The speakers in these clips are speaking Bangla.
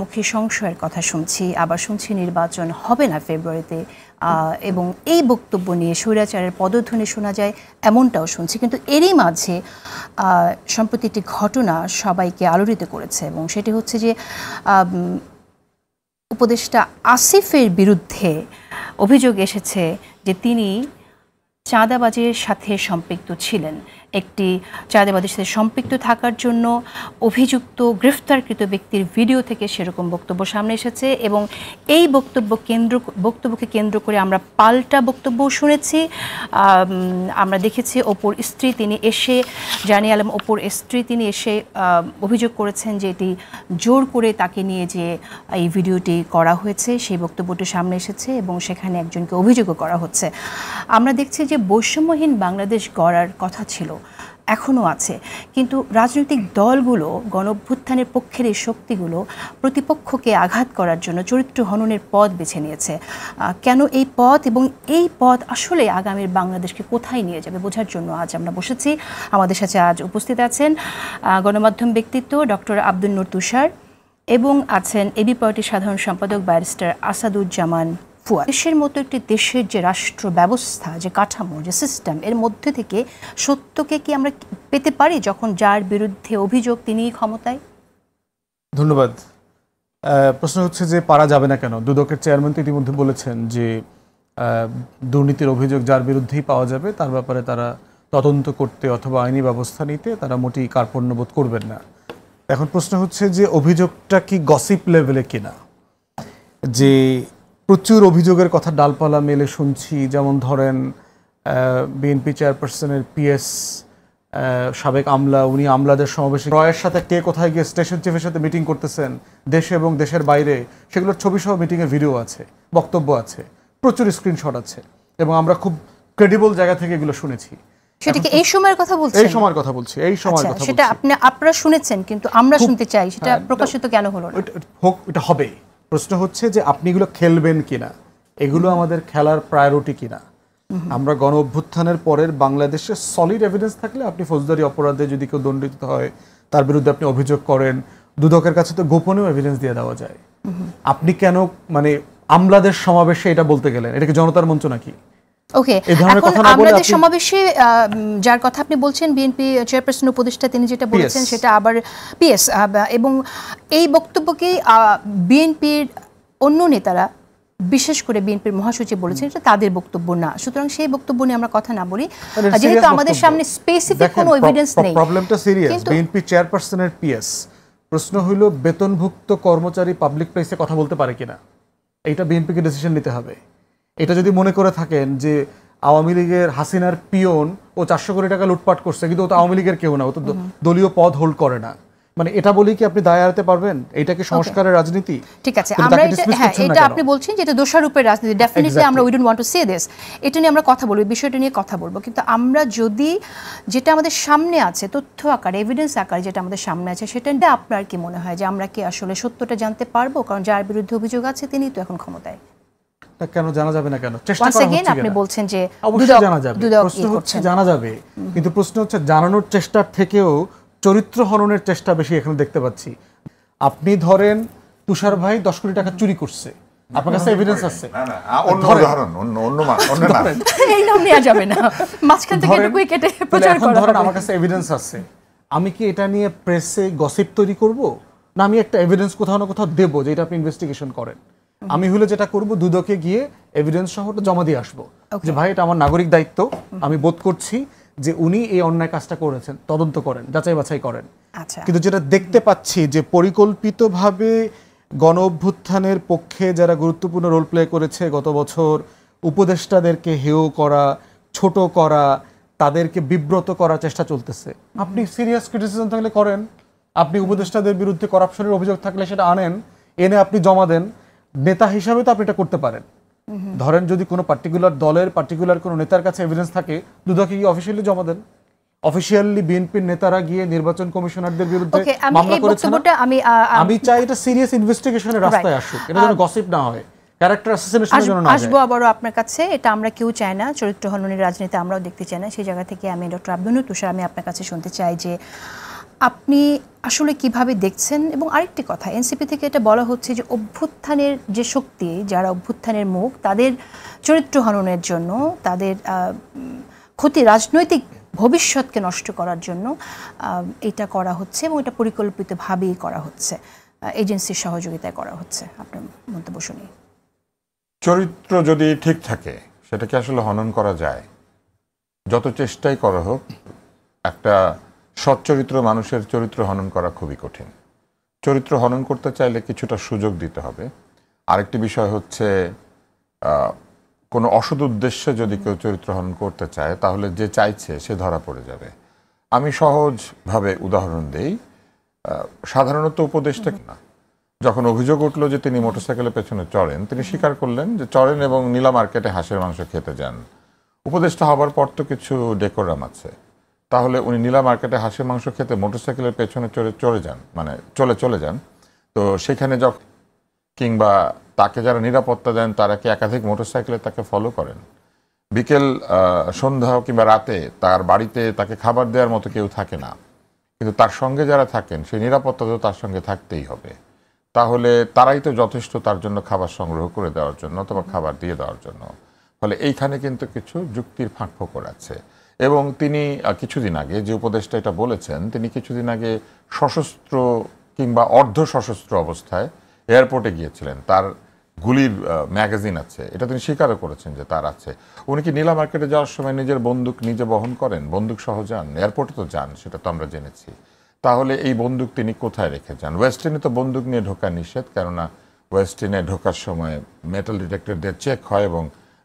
মুখী সংশয়ের কথা শুনছি, আবার শুনছি নির্বাচন হবে না ফেব্রুয়ারিতে, এবং এই বক্তব্য নিয়ে স্বৈরাচারের পদধ্বনি শোনা যায় এমনটাও শুনছি। কিন্তু এরই মাঝে সম্প্রতি একটি ঘটনা সবাইকে আলোড়িত করেছে, এবং সেটি হচ্ছে যে উপদেষ্টা আসিফের বিরুদ্ধে অভিযোগ এসেছে যে তিনি চাঁদাবাজির সাথে সম্পৃক্ত ছিলেন। একটি চাঁদাবাজির সাথে সম্পৃক্ত থাকার জন্য অভিযুক্ত গ্রেফতারকৃত ব্যক্তির ভিডিও থেকে সেরকম বক্তব্য সামনে এসেছে, এবং এই বক্তব্যকে কেন্দ্র করে আমরা পাল্টা বক্তব্য শুনেছি। আমরা দেখেছি অপুর স্ত্রী তিনি এসে, জানি আলম অপুর স্ত্রী তিনি এসে অভিযোগ করেছেন যে এটি জোর করে তাকে নিয়ে যে এই ভিডিওটি করা হয়েছে, সেই বক্তব্যটি সামনে এসেছে, এবং সেখানে একজনকে অভিযোগও করা হচ্ছে। আমরা দেখছি যে বৈষম্যহীন বাংলাদেশ গড়ার কথা ছিল, এখনও আছে, কিন্তু রাজনৈতিক দলগুলো, গণঅভ্যুত্থানের পক্ষের এই শক্তিগুলো প্রতিপক্ষকে আঘাত করার জন্য চরিত্র হননের পথ বেছে নিয়েছে। কেন এই পথ, এবং এই পথ আসলে আগামীর বাংলাদেশকে কোথায় নিয়ে যাবে বোঝার জন্য আজ আমরা বসেছি। আমাদের সাথে আজ উপস্থিত আছেন গণমাধ্যম ব্যক্তিত্ব ডক্টর আব্দুল নূর তুষার, এবং আছেন এবি পার্টির সাধারণ সম্পাদক ব্যারিস্টার আসাদুজ্জামান ফুয়াদ। দেশের মতো একটি দেশের যে রাষ্ট্র ব্যবস্থা, যে কাঠামো, যে সিস্টেম, এর মধ্যে থেকে সত্যকে কি আমরা পেতে পারি যখন যার বিরুদ্ধে অভিযোগ তিনিই ক্ষমতায়? ধন্যবাদ। প্রশ্ন হচ্ছে যে পারা যাবে না কেন? দুদকের চেয়ারম্যান তো ইতিমধ্যে বলেছেন যে দুর্নীতির অভিযোগ যার বিরুদ্ধেই পাওয়া যাবে তার ব্যাপারে তারা তদন্ত করতে অথবা আইনি ব্যবস্থা নিতে তারা মোটেই কার্পণ্যবোধ করবেন না। এখন প্রশ্ন হচ্ছে যে অভিযোগটা কি গসিপ লেভেলে কিনা, যে প্রচুর অভিযোগের কথা ডালপালা মেলে শুনছি। যেমন ধরেন বিএনপি চেয়ারপারসনের পিএস সাবেক আমলা, উনি আমলাদের সমাবেশে রয়ের সাথে কে কোথায় গিয়ে স্টেশন চিফের সাথে মিটিং করতেছেন দেশে এবং দেশের বাইরে, সেগুলোর ছবিসহ মিটিংয়ের ভিডিও আছে, বক্তব্য আছে, প্রচুর স্ক্রিনশট আছে, এবং আমরা খুব ক্রেডিবল জায়গা থেকে এগুলো শুনেছি। সেটা কি এই সময়ের কথা বলছেন? এই সময়ের কথা বলছি, এই সময়ের কথা বলছি। সেটা আপনারা শুনেছেন, কিন্তু আমরা শুনতে চাই সেটা প্রকাশিত কেন হলো না? হোক, এটা হবে। প্রশ্ন হচ্ছে যে আপনি এগুলো খেলবেন কিনা, এগুলো আমাদের খেলার প্রায়োরিটি কিনা। আমরা গণ অভ্যুত্থানের পরের বাংলাদেশে সলিড এভিডেন্স থাকলে আপনি ফৌজদারি অপরাধে যদি কেউ দণ্ডিত হয় তার বিরুদ্ধে আপনি অভিযোগ করেন, দুদকের কাছে তো গোপনেও এভিডেন্স দিয়ে দেওয়া যায়। আপনি কেন মানে আমলাদের সমাবেশে এটা বলতে গেলেন? এটা কি জনতার মঞ্চ নাকি? ওকে, এখন আমাদের সমাবেশে যার কথা আপনি বলছেন বিএনপি চেয়ারপারসন উপদেষ্টা, তিনি যেটা বলেছেন সেটা আবার পিএস, এবং এই বক্তব্যকে বিএনপির অন্য নেতারা, বিশেষ করে বিএনপির মহাসচিব বলেছেন এটা তাদের বক্তব্য না। সুতরাং সেই বক্তব্য নিয়ে আমরা কথা না বলি, যেহেতু আমাদের সামনে স্পেসিফিক কোনো এভিডেন্স নেই। প্রবলেমটা সিরিয়াস। বিএনপি চেয়ারপারসনের পিএস, প্রশ্ন হলো বেতনভুক্ত কর্মচারী পাবলিক প্লেসে কথা বলতে পারে কিনা, এইটা বিএনপিকে ডিসিশন নিতে হবে। এটা যদি মনে করে থাকেন যে আওয়ামী লীগের হাসিনার পিয়ন ও 400 কোটি টাকা লুটপাট করছে, কিন্তু ও তো আওয়ামী লীগের কেউ না, ও তো দলীয় পদ হোল্ড করে না, মানে এটা বলেই কি আপনি দায় এড়াতে পারবেন? এটা কি সংস্কারের রাজনীতি? ঠিক আছে, আমরা এটা আপনি বলছেন যে এটা দোষারোপের রাজনীতি, ডেফিনেটলি আমরা we don't want to say this, এটা নিয়ে আমরা কথা বলবো, বিষয়টা নিয়ে কথা বলবো। কিন্তু আমরা যদি যেটা আমাদের সামনে আছে, তথ্য আকারে, এভিডেন্স আকারে যেটা আমাদের সামনে আছে, সেটা আপনার কি মনে হয় যে আমরা কি আসলে সত্যটা জানতে পারবো? কারণ যার বিরুদ্ধে অভিযোগ আছে তিনি তো এখন ক্ষমতায়। কেন জানা যাবে না? কেন চেষ্টা করা হচ্ছে? আপনি বলছেন যে অবশ্যই জানা যাবে, প্রশ্ন হচ্ছে জানা যাবে, কিন্তু প্রশ্ন হচ্ছে জানানোর চেষ্টার থেকেও চরিত্র হননের চেষ্টা বেশি এখানে দেখতে পাচ্ছি। আপনি ধরেন তুষার ভাই 10 কোটি টাকা চুরি করছে, আপনার কাছে এভিডেন্স আছে, না না অন্য উদাহরণ, অন্য না এই নাম নেওয়া যাবে না, মাঝখান থেকে এটুকুই কেটে প্রচার করা। ধরেন আমার কাছে এভিডেন্স আছে, আমি কি এটা নিয়ে প্রেসে গসিপ তৈরি করব, না আমি একটা এভিডেন্স কোথাও না কোথাও দেবো যে এটা আপনি ইনভেস্টিগেশন করেন? আমি হলে যেটা করব, দুদকে গিয়ে এভিডেন্স সহ জমা দিয়ে আসবো যে ভাই এটা আমার নাগরিক দায়িত্ব, আমি বোধ করছি যে উনি এই অন্যায় কাজটা করেছেন, তদন্ত করেন, যাচাই বাছাই করেন। কিন্তু যেটা দেখতে পাচ্ছি যে পরিকল্পিতভাবে গণ অভ্যুত্থানের পক্ষে যারা গুরুত্বপূর্ণ রোল প্লে করেছে গত বছর, উপদেষ্টাদেরকে হেয় করা, ছোট করা, তাদেরকে বিব্রত করার চেষ্টা চলতেছে। আপনি সিরিয়াস ক্রিটিসিজম থাকলে করেন, আপনি উপদেষ্টাদের বিরুদ্ধে করাপশনের অভিযোগ থাকলে সেটা আনেন, এনে আপনি জমা দেন। নেতা হিসাবে তো আপনি এটা করতে পারেন। ধরেন যদি কোনো পার্টিকুলার দলের পার্টিকুলার কোনো নেতার কাছে এভিডেন্স থাকে, দুদকে গিয়ে অফিসিয়ালি জমা দেন। অফিসিয়ালি বিএনপির নেতারা গিয়ে নির্বাচন কমিশনারদের বিরুদ্ধে মামলা করেছেন। আমি চাই এটা সিরিয়াস ইনভেস্টিগেশনের রাস্তায় আসুক, এটা যেন গসিপ না হয়, ক্যারেক্টার অ্যাসাসিনেশনের জন্য না যায়। আসবো আবারও আপনার কাছে, এটা আমরা কেউ চাই না, চরিত্র হননের রাজনীতি আমরাও দেখতে চাই না। সেই জায়গা থেকে আমি ডক্টর আব্দুল নূর তুষার, আমি আপনার কাছে শুনতে চাই যে আপনি আসলে কিভাবে দেখছেন? এবং আরেকটি কথা, এনসিপি থেকে এটা বলা হচ্ছে যে অভ্যুত্থানের যে শক্তি, যারা অভ্যুত্থানের মুখ, তাদের চরিত্র হননের জন্য, তাদের রাজনৈতিক ভবিষ্যৎকে নষ্ট করার জন্য এটা করা হচ্ছে এবং এটা পরিকল্পিতভাবেই করা হচ্ছে, এজেন্সির সহযোগিতায় করা হচ্ছে। আপনার মন্তব্য শুনি। চরিত্র যদি ঠিক থাকে সেটাকে আসলে হনন করা যায়, যত চেষ্টাই করা হোক। একটা সচ্চরিত্র মানুষের চরিত্র হনন করা খুবই কঠিন। চরিত্র হনন করতে চাইলে কিছুটা সুযোগ দিতে হবে। আরেকটি বিষয় হচ্ছে কোনো অসৎ উদ্দেশ্যে যদি কেউ চরিত্র হনন করতে চায় তাহলে যে চাইছে সে ধরা পড়ে যাবে। আমি সহজভাবে উদাহরণ দেই। সাধারণত উপদেশটা না, যখন অভিযোগ উঠলো যে তিনি মোটরসাইকেলের পেছনে চড়েন, তিনি স্বীকার করলেন যে চড়েন এবং নীলা মার্কেটে হাঁসের মাংস খেতে যান। উপদেশটা হবার পর তো কিছু ডেকোরাম আছে। তাহলে উনি নীলা মার্কেটে হাঁসের মাংস খেতে মোটরসাইকেলের পেছনে চড়ে যান, মানে চলে যান। তো সেখানে যখন কিংবা তাকে যারা নিরাপত্তা দেন তারা কি একাধিক মোটরসাইকেলে তাকে ফলো করেন? বিকেল সন্ধ্যা কিংবা রাতে তার বাড়িতে তাকে খাবার দেওয়ার মতো কেউ থাকে না, কিন্তু তার সঙ্গে যারা থাকেন সেই নিরাপত্তা তো তার সঙ্গে থাকতেই হবে। তাহলে তারাই তো যথেষ্ট তার জন্য খাবার সংগ্রহ করে দেওয়ার জন্য অথবা খাবার দিয়ে দেওয়ার জন্য। ফলে এইখানে কিন্তু কিছু যুক্তির ফাঁকফোকর আছে। এবং তিনি কিছুদিন আগে যে উপদেশটা এটা বলেছেন, তিনি কিছুদিন আগে সশস্ত্র কিংবা অর্ধ সশস্ত্র অবস্থায় এয়ারপোর্টে গিয়েছিলেন। তার গুলির ম্যাগাজিন আছে, এটা তিনি স্বীকারও করেছেন যে তার আছে। উনি কি নীলা মার্কেটে যাওয়ার সময় নিজের বন্দুক নিজে বহন করেন? বন্দুক সহ যান? এয়ারপোর্টে তো যান, সেটা তো আমরা জেনেছি। তাহলে এই বন্দুক তিনি কোথায় রেখে যান? ওয়েস্টিনে তো বন্দুক নিয়ে ঢোকা নিষেধ, কেননা ওয়েস্টিনে ঢোকার সময় মেটাল ডিটেক্টর দিয়ে চেক হয় এবং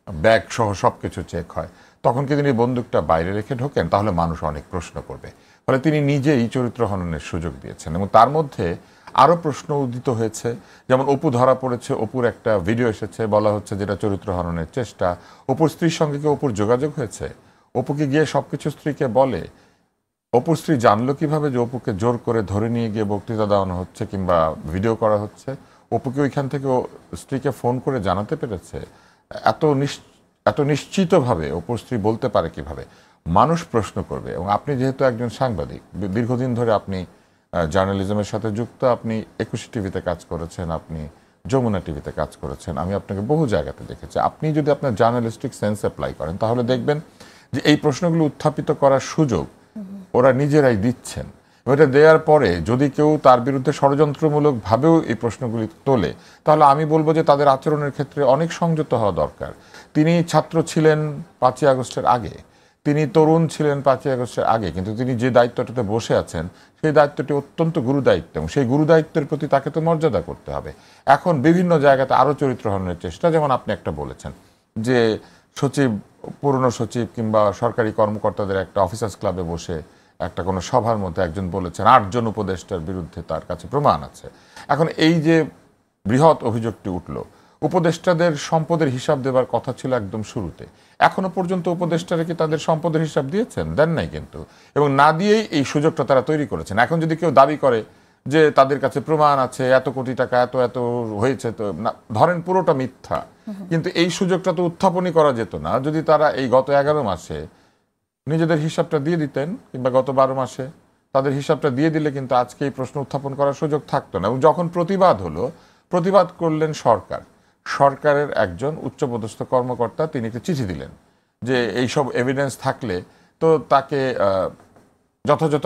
ব্যাগ সহ সব কিছু চেক হয়। তখন কি তিনি বন্দুকটা বাইরে রেখে ঢোকেন? তাহলে মানুষ অনেক প্রশ্ন করবে। ফলে তিনি নিজেই চরিত্র হননের সুযোগ দিয়েছেন। এবং তার মধ্যে আরও প্রশ্ন উদিত হয়েছে, যেমন অপু ধরা পড়েছে, অপুর একটা ভিডিও এসেছে, বলা হচ্ছে যেটা চরিত্র হননের চেষ্টা। অপুর স্ত্রীর সঙ্গে কি অপুর যোগাযোগ হয়েছে? অপুকে গিয়ে সবকিছু স্ত্রীকে বলে? অপুর স্ত্রী জানলো কিভাবে যে অপুকে জোর করে ধরে নিয়ে গিয়ে বক্তৃতা দেওয়ানো হচ্ছে কিংবা ভিডিও করা হচ্ছে? অপুকে ওইখান থেকে স্ত্রীকে ফোন করে জানাতে পেরেছে? এত নিশ্চিতভাবে অপুর স্ত্রী বলতে পারে কিভাবে? মানুষ প্রশ্ন করবে। এবং আপনি যেহেতু একজন সাংবাদিক, দীর্ঘদিন ধরে আপনি জার্নালিজমের সাথে যুক্ত, আপনি 21 টিভিতে কাজ করেছেন, আপনি যমুনা টিভিতে কাজ করেছেন, আমি আপনাকে বহু জায়গাতে দেখেছি। আপনি যদি আপনার জার্নালিস্টিক সেন্স অ্যাপ্লাই করেন তাহলে দেখবেন যে এই প্রশ্নগুলো উত্থাপিত করার সুযোগ ওরা নিজেরাই দিচ্ছেন। এটা দেওয়ার পরে যদি কেউ তার বিরুদ্ধে ষড়যন্ত্রমূলকভাবেও এই প্রশ্নগুলি তোলে, তাহলে আমি বলবো যে তাদের আচরণের ক্ষেত্রে অনেক সংযত হওয়া দরকার। তিনি ছাত্র ছিলেন 5ই আগস্টের আগে, তিনি তরুণ ছিলেন 5ই আগস্টের আগে, কিন্তু তিনি যে দায়িত্বটাতে বসে আছেন সেই দায়িত্বটি অত্যন্ত গুরুদায়িত্ব এবং সেই গুরুদায়িত্বের প্রতি তাকে তো মর্যাদা করতে হবে। এখন বিভিন্ন জায়গাতে আরও চরিত্র হননের চেষ্টা, যেমন আপনি একটা বলেছেন যে সচিব, পুরনো সচিব কিংবা সরকারি কর্মকর্তাদের একটা অফিসার্স ক্লাবে বসে একটা কোনো সভার মধ্যে একজন বলেছেন 8 জন উপদেষ্টার বিরুদ্ধে তার কাছে প্রমাণ আছে। এখন এই যে বৃহৎ অভিযোগটি উঠল, উপদেষ্টাদের সম্পদের হিসাব দেবার কথা ছিল একদম শুরুতে। এখনো পর্যন্ত উপদেষ্টারা কি তাদের সম্পদের হিসাব দিয়েছেন? দেন নাই কিন্তু। এবং না দিয়েই এই সুযোগটা তারা তৈরি করেছেন। এখন যদি কেউ দাবি করে যে তাদের কাছে প্রমাণ আছে, এত কোটি টাকা এত হয়েছে, তো না, ধরেন পুরোটা মিথ্যা, কিন্তু এই সুযোগটা তো উত্থাপনই করা যেত না যদি তারা এই গত 11 মাসে নিজেদের হিসাবটা দিয়ে দিতেন, কিংবা গত 12 মাসে তাদের হিসাবটা দিয়ে দিলে কিন্তু আজকে এই প্রশ্ন উত্থাপন করার সুযোগ থাকতো না। এবং যখন প্রতিবাদ হলো, প্রতিবাদ করলেন সরকারের একজন উচ্চপদস্থ কর্মকর্তা, তিনি একটি চিঠি দিলেন যে এইসব এভিডেন্স থাকলে তো তাকে যথাযথ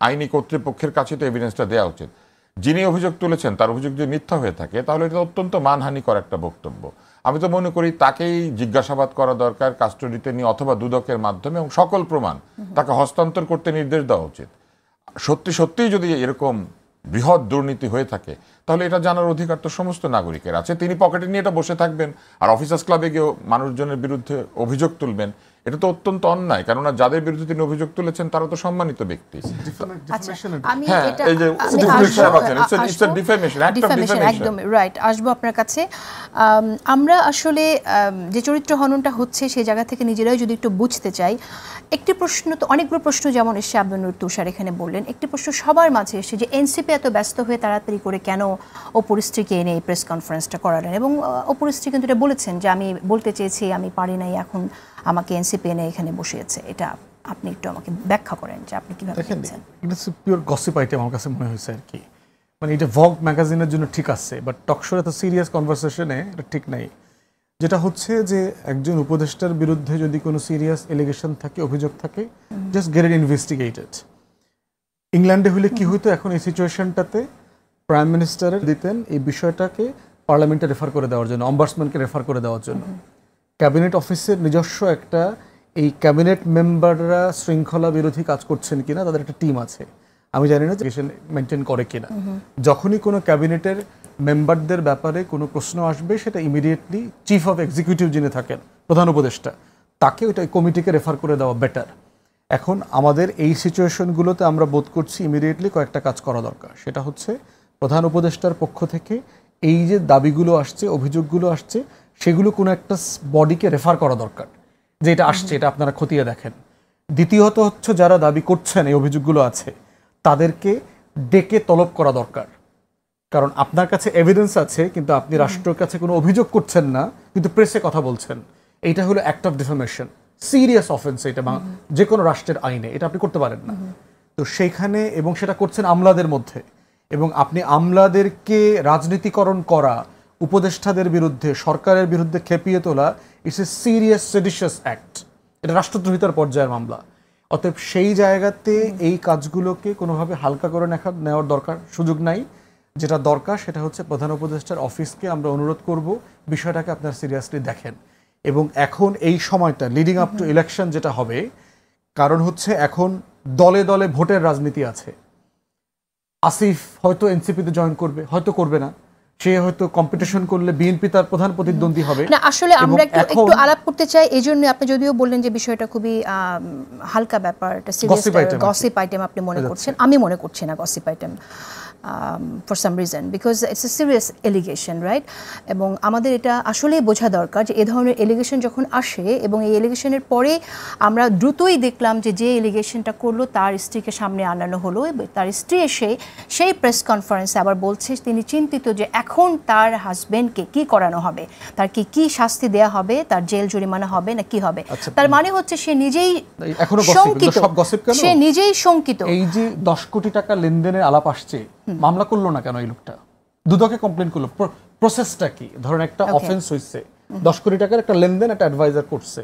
আইনি কর্তৃপক্ষের কাছে তো এভিডেন্সটা দেওয়া উচিত। যিনি অভিযোগ তুলেছেন তার অভিযোগ যদি মিথ্যা হয়ে থাকে তাহলে এটা অত্যন্ত মানহানিকর একটা বক্তব্য। আমি তো মনে করি তাকেই জিজ্ঞাসাবাদ করা দরকার কাস্টডিতে নিয়ে অথবা দুদকের মাধ্যমে, এবং সকল প্রমাণ তাকে হস্তান্তর করতে নির্দেশ দেওয়া উচিত। সত্যিই যদি এরকম বৃহৎ দুর্নীতি হয়ে থাকে তাহলে এটা জানার অধিকার তো সমস্ত নাগরিকের আছে। তিনি পকেটে নিয়ে এটা বসে থাকবেন আর অফিসার্স ক্লাবে গিয়ে মানুষজনের বিরুদ্ধে অভিযোগ তুলবেন, এটা তো অত্যন্ত অন্যায়। কেননা যাদের বিরুদ্ধে তিনি অভিযোগ তুলেছেন তারা তো সম্মানিত ব্যক্তি। একদম রাইট, আসবো আপনার কাছে। আমরা আসলে যে চরিত্র হননটা হচ্ছে সেই জায়গা থেকে নিজেরাই যদি একটু বুঝতে চাই, একটি প্রশ্ন তো, অনেকগুলো প্রশ্ন যেমন এসে আব্দুল নূর তুষার এখানে বললেন, একটি প্রশ্ন সবার মাঝে এসে যে এনসিপি এত ব্যস্ত হয়ে তাড়াতাড়ি করে কেন অপুর স্ত্রীকে এনে এই প্রেস কনফারেন্সটা করালেন। এবং অপুর স্ত্রী কিন্তু এটা বলেছেন যে আমি বলতে চেয়েছি, আমি পারি নাই, এখন আমাকে এনসিপি এনে এখানে বসিয়েছে। এটা আপনি একটু আমাকে ব্যাখ্যা করেন যে আপনি কিভাবে দেখেন দেখছেন। এটা পিওর গসিপ আইটেম আমার কাছে মনে হয়েছে আর কি। মানে এটা ভগ ম্যাগাজিনের জন্য ঠিক আছে, বাট টকশোরে তো সিরিয়াস কনভারসেশনে এটা ঠিক নাই। যেটা হচ্ছে যে একজন উপদেষ্টার বিরুদ্ধে যদি কোনো সিরিয়াস এলিগেশন থাকে, অভিযোগ থাকে, জাস্ট গেট ইট ইনভেস্টিগেটেড। ইংল্যান্ডে হলে কি হইতো, এখন এই সিচুয়েশনটাতে প্রাইম মিনিস্টারের দিতেন এই বিষয়টাকে পার্লামেন্টে রেফার করে দেওয়ার জন্য, অম্বার্সম্যানকে রেফার করে দেওয়ার জন্য। ক্যাবিনেট অফিসের নিজস্ব একটা, এই ক্যাবিনেট মেম্বাররা শৃঙ্খলা বিরোধী কাজ করছেন কিনা তাদের একটা টিম আছে, আমি জানি না যে মেনটেন করে কিনা। যখনই কোনো ক্যাবিনেটের মেম্বারদের ব্যাপারে কোনো প্রশ্ন আসবে, সেটা ইমিডিয়েটলি চিফ অফ এক্সিকিউটিভ যিনি থাকেন, প্রধান উপদেষ্টা, তাকে ওইটা কমিটিকে রেফার করে দেওয়া বেটার। এখন আমাদের এই সিচুয়েশনগুলোতে আমরা বোধ করছি ইমিডিয়েটলি কয়েকটা কাজ করা দরকার। সেটা হচ্ছে প্রধান উপদেষ্টার পক্ষ থেকে এই যে দাবিগুলো আসছে, অভিযোগগুলো আসছে, সেগুলো কোনো একটা বডিকে রেফার করা দরকার যে এটা আসছে, এটা আপনারা খতিয়ে দেখেন। দ্বিতীয়ত হচ্ছে যারা দাবি করছেন এই অভিযোগগুলো আছে, তাদেরকে ডেকে তলব করা দরকার। কারণ আপনার কাছে এভিডেন্স আছে, কিন্তু আপনি রাষ্ট্রের কাছে কোনো অভিযোগ করছেন না, কিন্তু প্রেসে কথা বলছেন। এইটা হলো act of defamation, serious offence এটা যে কোনো রাষ্ট্রের আইনে, এটা আপনি করতে পারেন না। তো সেইখানে, এবং সেটা করছেন আমলাদের মধ্যে, এবং আপনি আমলাদেরকে রাজনীতিকরণ করা, উপদেষ্টাদের বিরুদ্ধে, সরকারের বিরুদ্ধে খেপিয়ে তোলা, ইটস এ সিরিয়াস সেডিশিয়াস অ্যাক্ট। এটা রাষ্ট্রদ্রোহিতার পর্যায়ের মামলা। অতএব সেই জায়গাতে এই কাজগুলোকে কোনোভাবে হালকা করে নেওয়ার দরকার, সুযোগ নাই। যেটা দরকার সেটা হচ্ছে প্রধান উপদেষ্টার অফিসকে আমরা অনুরোধ করব বিষয়টাকে আপনারা সিরিয়াসলি দেখেন। এবং এখন এই সময়টা লিডিং আপ টু ইলেকশন যেটা হবে, কারণ হচ্ছে এখন দলে দলে ভোটের রাজনীতি আছে। আসিফ হয়তো এনসিপিতে জয়েন করবে, হয়তো করবে না, সে হয়তো কম্পিটিশন করলে বিএনপি তার প্রধান প্রতিদ্বন্দ্বী হবে না। আসলে আমরা একটু আলাপ করতে চাই, এই জন্য আপনি যদিও বললেন যে বিষয়টা খুবই হালকা ব্যাপার, এটা সিরিয়াস গসিপ আইটেম আপনি মনে করছেন, আমি মনে করছি না gossip item for some reason, because it's a serious allegation, right? এবং আমাদের এটা আসলেই বোঝা দরকার যে এ ধরনের এলিগেশন যখন আসে, এবং এই এলিগেশনের পরে আমরা দ্রুতই দেখলাম যে এলিগেশনটা করলো তার স্ত্রীকে সামনে আনানো হলো, এবং তার স্ত্রী এসে সেই প্রেস কনফারেন্সে আবার বলছে তিনি চিন্তিত যে এখন তার হাজবেন্ডকে কি করানো হবে, তার কি শাস্তি দেয়া হবে, তার জেল জরিমানা হবে না কি হবে। তার মানে হচ্ছে সে নিজেই শঙ্কিত, সে নিজেই শঙ্কিত। এই যে 10 কোটি টাকা লেনদেনের আলাপ আসছে, মামলা করলো না কেন? এই লোকটা দুদকে কমপ্লেন করলো, প্রসেসটা কি? ধরেন একটা অফেন্স হয়েছে, 10 কোটি টাকার একটা লেনদেন একটা অ্যাডভাইজার করছে,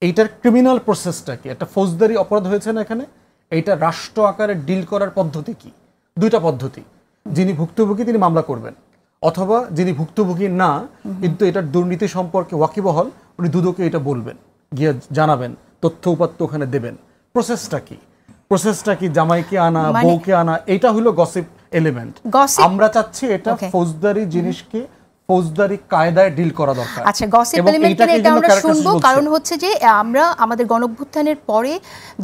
এইটার ক্রিমিনাল প্রসেসটা কি? একটা ফৌজদারি অপরাধ হয়েছে না এখানে? এইটা রাষ্ট্র আকারে ডিল করার পদ্ধতি কি? দুইটা পদ্ধতি, যিনি ভুক্তভোগী তিনি মামলা করবেন, অথবা যিনি ভুক্তভোগী না কিন্তু এটার দুর্নীতি সম্পর্কে ওয়াকিবহাল, উনি দুদকে এটা বলবেন, গিয়ে জানাবেন, তথ্য উপাত্ত ওখানে দেবেন। প্রসেসটা কি? প্রসেসটা কি? জামাইকে আনা, বউকে আনা, এটা হলো গসিপ এলিমেন্ট। আমরা চাচ্ছি এটা ফৌজদারি জিনিসকে ফৌজদারি কায়দায় ডিল করা দরকার। আচ্ছা, গসিপ এলিমেন্ট এটা আমরা শুনবো, কারণ হচ্ছে যে আমরা আমাদের গণঅভ্যুত্থানের পরে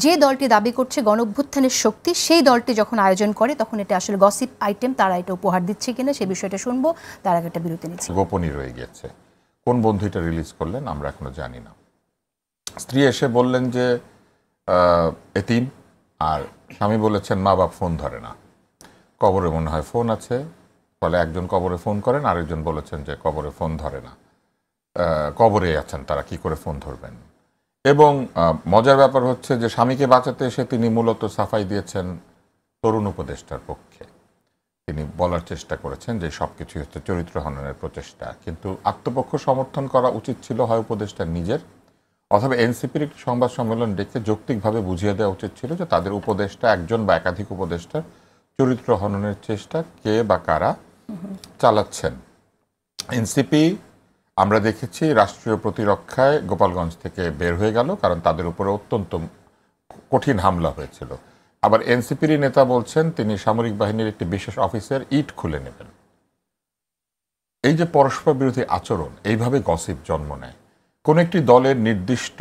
যে দলটি দাবি করছে গণঅভ্যুত্থানের শক্তি, সেই দলটি যখন আয়োজন করে তখন এটা আসলে গসিপ আইটেম, তারা এটা উপহার দিচ্ছে কিনা সেই বিষয়টা শুনবো, তার আগে একটা বিরতি নিচ্ছি। গোপনই রয়ে গেছে, কোন বন্ধু এটা রিলিজ করলেন আমরা এখনো জানি না। স্ত্রী এসে বললেন যে এতিম, আর স্বামী বলেছেন মা বাপ ফোন ধরে না, কবরে মনে হয় ফোন আছে, ফলে একজন কবরে ফোন করেন, আরেকজন বলেছেন যে কবরে ফোন ধরে না, কবরে আছেন তারা, কি করে ফোন ধরবেন। এবং মজার ব্যাপার হচ্ছে যে স্বামীকে বাঁচাতে এসে তিনি মূলত সাফাই দিয়েছেন তরুণ উপদেষ্টার পক্ষে। তিনি বলার চেষ্টা করেছেন যে সবকিছু হচ্ছে চরিত্র হননের প্রচেষ্টা, কিন্তু আত্মপক্ষ সমর্থন করা উচিত ছিল হয় উপদেষ্টার নিজের, অথবা এনসিপির একটি সংবাদ সম্মেলন ডেকে যৌক্তিকভাবে বুঝিয়ে দেওয়া উচিত ছিল যে তাদের উপদেষ্টা, একজন বা একাধিক উপদেষ্টার চরিত্র হননের চেষ্টা কে বা কারা চালাচ্ছেন। এনসিপি আমরা দেখেছি রাষ্ট্রীয় প্রতিরক্ষায় গোপালগঞ্জ থেকে বের হয়ে গেল, কারণ তাদের উপরে অত্যন্ত কঠিন হামলা হয়েছিল। আবার এনসিপির নেতা বলছেন তিনি সামরিক বাহিনীর একটি বিশেষ অফিসের ইট খুলে নেবেন। এই যে পরস্পর বিরোধী আচরণ, এইভাবে গসিপ জন্ম নেয়। কোন একটি দলের নির্দিষ্ট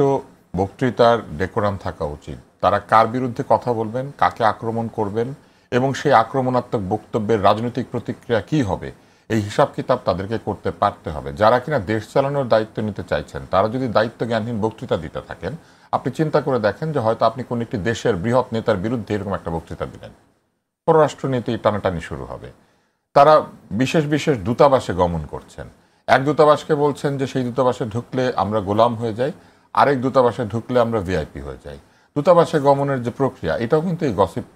বক্তৃতার ডেকোরাম থাকা উচিত, তারা কার বিরুদ্ধে কথা বলবেন, কাকে আক্রমণ করবেন, এবং সেই আক্রমণাত্মক বক্তব্যের রাজনৈতিক প্রতিক্রিয়া কি হবে, এই হিসাব কিতাব তাদেরকে করতে পারতে হবে। যারা কিনা দেশ চালানোর দায়িত্ব নিতে চাইছেন, তারা যদি দায়িত্ব জ্ঞানহীন বক্তৃতা দিতে থাকেন, আপনি চিন্তা করে দেখেন যে হয়তো আপনি কোন একটি দেশের বৃহৎ নেতার বিরুদ্ধে এরকম একটা বক্তৃতা দিলেন, পররাষ্ট্রনীতি টানাটানি শুরু হবে। তারা বিশেষ বিশেষ দূতাবাসে গমন করছেন, এক দূতাবাসকে বলছেন যে সেই দূতাবাসে ঢুকলে আমরা গোলাম হয়ে যাই, আরেক দূতাবাসে ঢুকলে আমরা ভিআইপি হয়ে যাই। দূতাবাসে গমনের যে প্রক্রিয়া, এটাও কিন্তু এই গসিপ